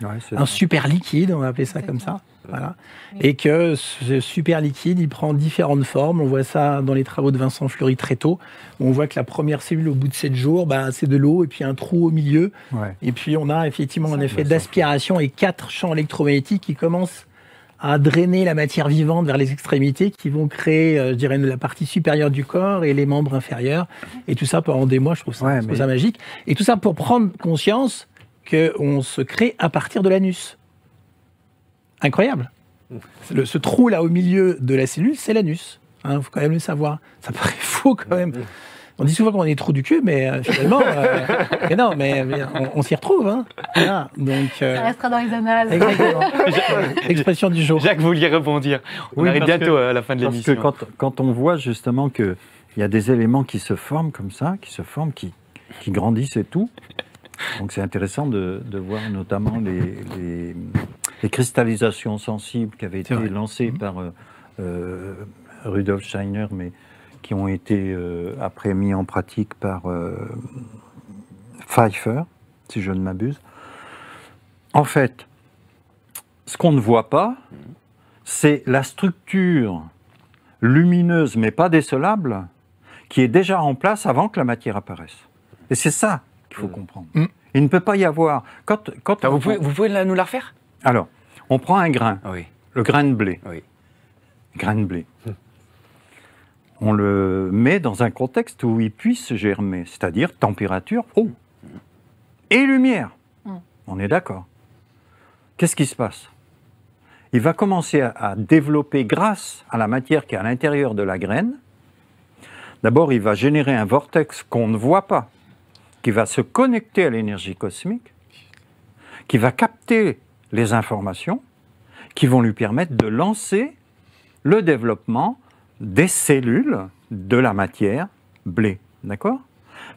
super liquide, on va appeler ça comme ça. Voilà. Et que ce super liquide, il prend différentes formes. On voit ça dans les travaux de Vincent Fleury très tôt. On voit que la première cellule, au bout de 7 jours, c'est de l'eau et puis un trou au milieu. Ouais. Et puis on a effectivement un effet d'aspiration et 4 champs électromagnétiques qui commencent à drainer la matière vivante vers les extrémités qui vont créer, je dirais, la partie supérieure du corps et les membres inférieurs. Et tout ça pendant des mois, je trouve ça magique. Et tout ça pour prendre conscience qu'on se crée à partir de l'anus. Incroyable. Ce trou-là au milieu de la cellule, c'est l'anus. Il faut quand même le savoir. Ça paraît faux quand même. On dit souvent qu'on a des trous du cul, mais finalement, on s'y retrouve. Voilà. Donc, ça restera dans les annales. Exactement. L'expression du jour. Jacques, vous vouliez rebondir. On arrive bientôt à la fin de l'émission. Parce que quand on voit justement qu'il y a des éléments qui se forment comme ça, qui grandissent et tout, donc c'est intéressant de voir notamment les cristallisations sensibles qui avaient été lancées par Rudolf Steiner, mais qui ont été après mis en pratique par Pfeiffer, si je ne m'abuse. En fait, ce qu'on ne voit pas, c'est la structure lumineuse, mais pas décelable, qui est déjà en place avant que la matière apparaisse. Et c'est ça qu'il faut comprendre. Il ne peut pas y avoir... Vous pouvez nous la refaire? Alors, on prend un grain, le grain de blé. Grain de blé. On le met dans un contexte où il puisse germer, c'est-à-dire température, eau et lumière. On est d'accord. Qu'est-ce qui se passe? Il va commencer à développer, grâce à la matière qui est à l'intérieur de la graine, d'abord il va générer un vortex qu'on ne voit pas, qui va se connecter à l'énergie cosmique, qui va capter les informations, qui vont lui permettre de lancer le développement des cellules de la matière blé, d'accord?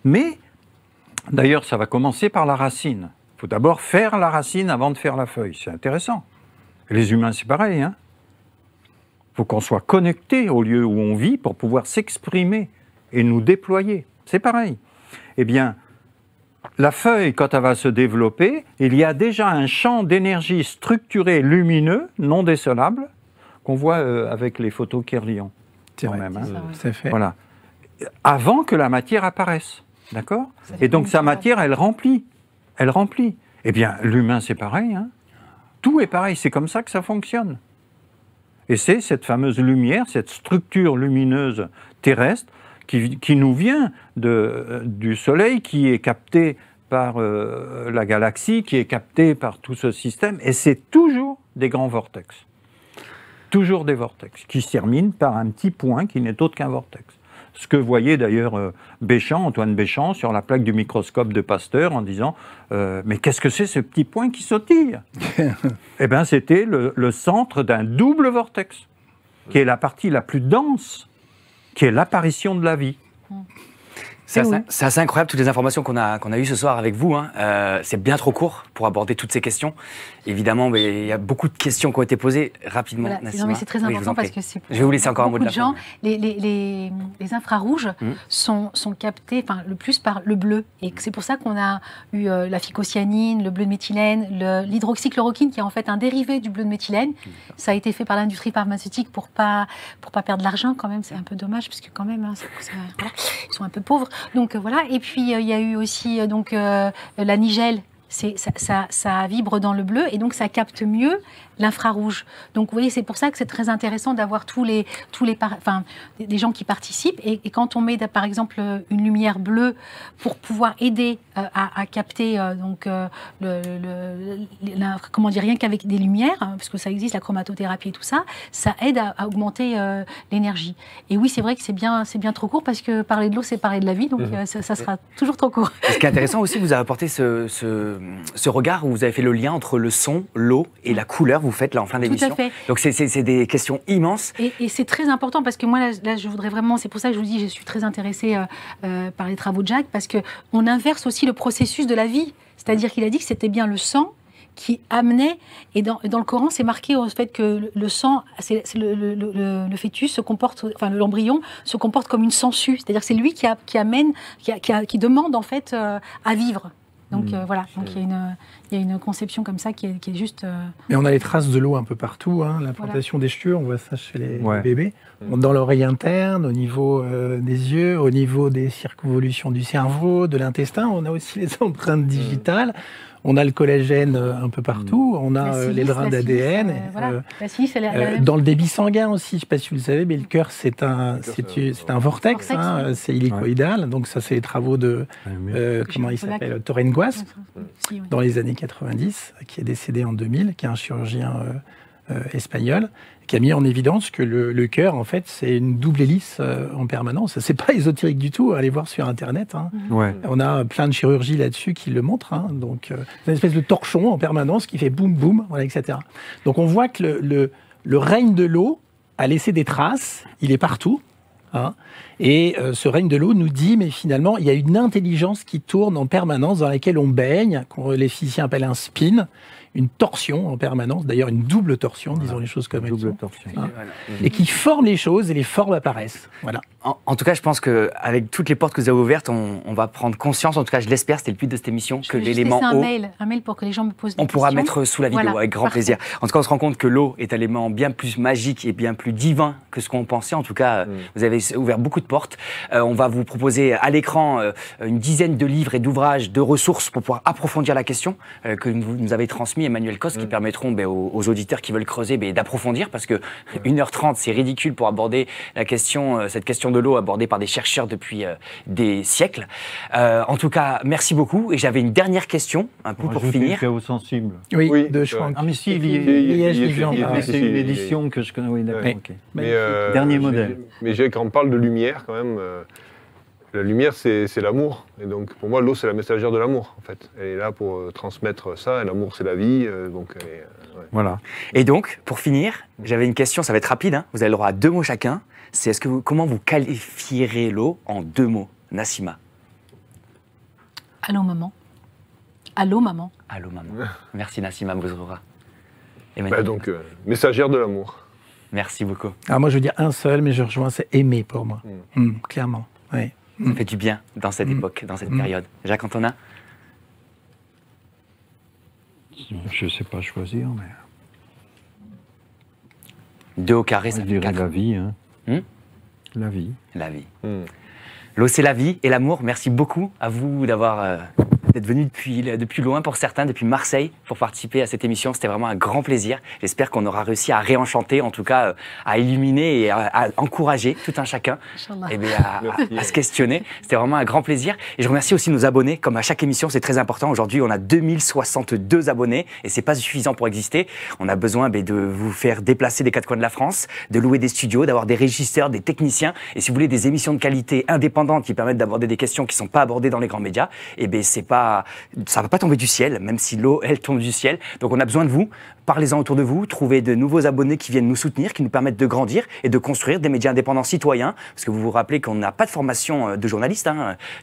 Mais, d'ailleurs, ça va commencer par la racine. Il faut d'abord faire la racine avant de faire la feuille, c'est intéressant. Et les humains, c'est pareil, hein? Il faut qu'on soit connecté au lieu où on vit pour pouvoir s'exprimer et nous déployer. C'est pareil. Eh bien, la feuille, quand elle va se développer, il y a déjà un champ d'énergie structuré, lumineux, non décelable, qu'on voit avec les photos Kirlian. C'est vrai, même, c'est fait. Voilà. Avant que la matière apparaisse, d'accord? Et donc sa matière, elle remplit. Elle remplit. Eh bien, l'humain, c'est pareil, hein? Tout est pareil, c'est comme ça que ça fonctionne. Et c'est cette fameuse lumière, cette structure lumineuse terrestre qui nous vient du Soleil, qui est captée par la galaxie, qui est captée par tout ce système, et c'est toujours des grands vortex. Toujours des vortex, qui se terminent par un petit point qui n'est autre qu'un vortex. Ce que voyait d'ailleurs Antoine Béchamp, sur la plaque du microscope de Pasteur, en disant mais qu'est-ce que c'est ce petit point qui sautille ?» Eh bien, c'était le centre d'un double vortex, qui est la partie la plus dense, qui est l'apparition de la vie. C'est assez incroyable toutes les informations qu'on a eues ce soir avec vous. Hein. C'est bien trop court pour aborder toutes ces questions. Évidemment, mais il y a beaucoup de questions qui ont été posées rapidement. Voilà, non, mais c'est très important parce que c'est je vais vous laisser encore un mot de la fin. Les infrarouges sont captés le plus par le bleu. Et c'est pour ça qu'on a eu la phycocyanine, le bleu de méthylène, l'hydroxychloroquine qui est en fait un dérivé du bleu de méthylène. Ça a été fait par l'industrie pharmaceutique pour pas perdre de l'argent quand même. C'est un peu dommage parce que quand même, voilà, ils sont un peu pauvres. Donc voilà, et puis il y a eu aussi la nigelle, ça vibre dans le bleu et donc ça capte mieux l'infrarouge. Donc vous voyez, c'est pour ça que c'est très intéressant d'avoir des gens qui participent et quand on met par exemple une lumière bleue pour pouvoir aider à capter comment dire, rien qu'avec des lumières, hein, parce que ça existe, la chromatothérapie et tout ça, ça aide à augmenter l'énergie. Et oui, c'est vrai que c'est bien trop court parce que parler de l'eau, c'est parler de la vie, donc ça sera toujours trop court. Ce qui est intéressant aussi, vous avez apporté ce regard où vous avez fait le lien entre le son, l'eau et la couleur. Vous faites là en fin d'émission. Tout à fait. Donc c'est des questions immenses. Et c'est très important parce que moi là je voudrais vraiment, c'est pour ça que je vous dis, je suis très intéressée par les travaux de Jacques parce que on inverse aussi le processus de la vie. C'est-à-dire qu'il a dit que c'était bien le sang qui amenait, et dans le Coran, c'est marqué au fait que le sang, le fœtus se comporte, enfin l'embryon se comporte comme une sangsue. C'est-à-dire que c'est lui qui amène, qui demande en fait à vivre. Donc voilà, donc il y a une conception comme ça qui est juste... Mais on a les traces de l'eau un peu partout, hein, l'implantation des cheveux, on voit ça chez les bébés. Dans l'oreille interne, au niveau des yeux, au niveau des circonvolutions du cerveau, de l'intestin, on a aussi les empreintes digitales. On a le collagène un peu partout, on a les brins d'ADN. Dans le débit sanguin aussi, je ne sais pas si vous le savez, mais le cœur, c'est un vortex, hein, c'est hélicoïdal. Donc ça, c'est les travaux de, comment il s'appelle, Torrenguas, dans les années 90, qui est décédé en 2000, qui est un chirurgien espagnol, qui a mis en évidence que le cœur, en fait, c'est une double hélice en permanence. C'est pas ésotérique du tout, allez voir sur Internet. Hein. On a plein de chirurgies là-dessus qui le montrent. Hein. Donc, c'est une espèce de torchon en permanence qui fait boum, boum, voilà, etc. Donc, on voit que le règne de l'eau a laissé des traces, il est partout. Hein. Et ce règne de l'eau nous dit, mais finalement, il y a une intelligence qui tourne en permanence, dans laquelle on baigne, qu'on les physiciens appellent un spin, une torsion en permanence, d'ailleurs une double torsion, disons les choses comme elles sont, hein, et qui forme les choses et les formes apparaissent. Voilà. En tout cas, je pense qu'avec toutes les portes que vous avez ouvertes, on va prendre conscience, en tout cas je l'espère, c'était le but de cette émission, que l'élément eau... un mail pour que les gens me posent des questions. On pourra mettre sous la vidéo, avec grand plaisir. En tout cas, on se rend compte que l'eau est un élément bien plus magique et bien plus divin que ce qu'on pensait. En tout cas, vous avez ouvert beaucoup de portes. On va vous proposer à l'écran une dizaine de livres et d'ouvrages, de ressources pour pouvoir approfondir la question que vous nous avez transmis, Emmanuel Cos, qui permettront aux auditeurs qui veulent creuser d'approfondir, parce que 1h30, c'est ridicule pour aborder cette question de l'eau abordée par des chercheurs depuis des siècles. En tout cas, merci beaucoup. Et j'avais une dernière question, un peu pour finir. Chaos-sensible. Oui, de Schwank. Ah mais si, c'est une édition que je connais. Oui, d'accord. Dernier modèle. Mais quand on parle de lumière, quand même, la lumière, c'est l'amour. Et donc, pour moi, l'eau, c'est la messagère de l'amour, en fait. Elle est là pour transmettre ça. Et l'amour, c'est la vie. Voilà. Et donc, pour finir, j'avais une question, ça va être rapide. Hein. Vous avez le droit à 2 mots chacun. C'est comment vous qualifierez l'eau en 2 mots, Nassima? Allô, maman. Allô, maman. Allô, maman. Merci, Nassima Bruzroura. Donc, messagère de l'amour. Merci beaucoup. Alors moi, je veux dire un seul, mais je rejoins, c'est aimer pour moi. Clairement. Ouais. Ça fait du bien dans cette époque, dans cette période. Jacques Antonin? Je ne sais pas choisir, mais... 2 au carré, ça fait 4. La vie, hein. La vie. La vie. L'eau, c'est la vie et l'amour. Merci beaucoup à vous d'être d'être venus depuis loin pour certains, depuis Marseille, pour participer à cette émission. C'était vraiment un grand plaisir. J'espère qu'on aura réussi à réenchanter, en tout cas à illuminer et à encourager tout un chacun à se questionner. C'était vraiment un grand plaisir. Et je remercie aussi nos abonnés. Comme à chaque émission, c'est très important. Aujourd'hui, on a 2062 abonnés et c'est pas suffisant pour exister. On a besoin de vous faire déplacer des quatre coins de la France, de louer des studios, d'avoir des régisseurs, des techniciens. Et si vous voulez des émissions de qualité indépendantes qui permettent d'aborder des questions qui ne sont pas abordées dans les grands médias, ça ne va pas tomber du ciel, même si l'eau, elle tombe du ciel. Donc on a besoin de vous. Parlez-en autour de vous, trouvez de nouveaux abonnés qui viennent nous soutenir, qui nous permettent de grandir et de construire des médias indépendants citoyens. Parce que vous vous rappelez qu'on n'a pas de formation de journaliste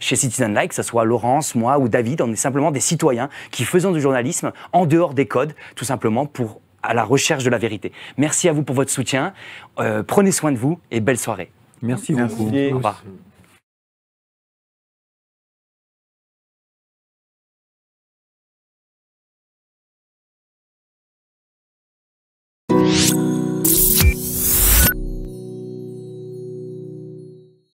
chez Citizen Like, que ce soit Laurence, moi ou David. On est simplement des citoyens qui faisons du journalisme en dehors des codes, tout simplement à la recherche de la vérité. Merci à vous pour votre soutien. Prenez soin de vous et belle soirée. Merci beaucoup. Merci. Au revoir.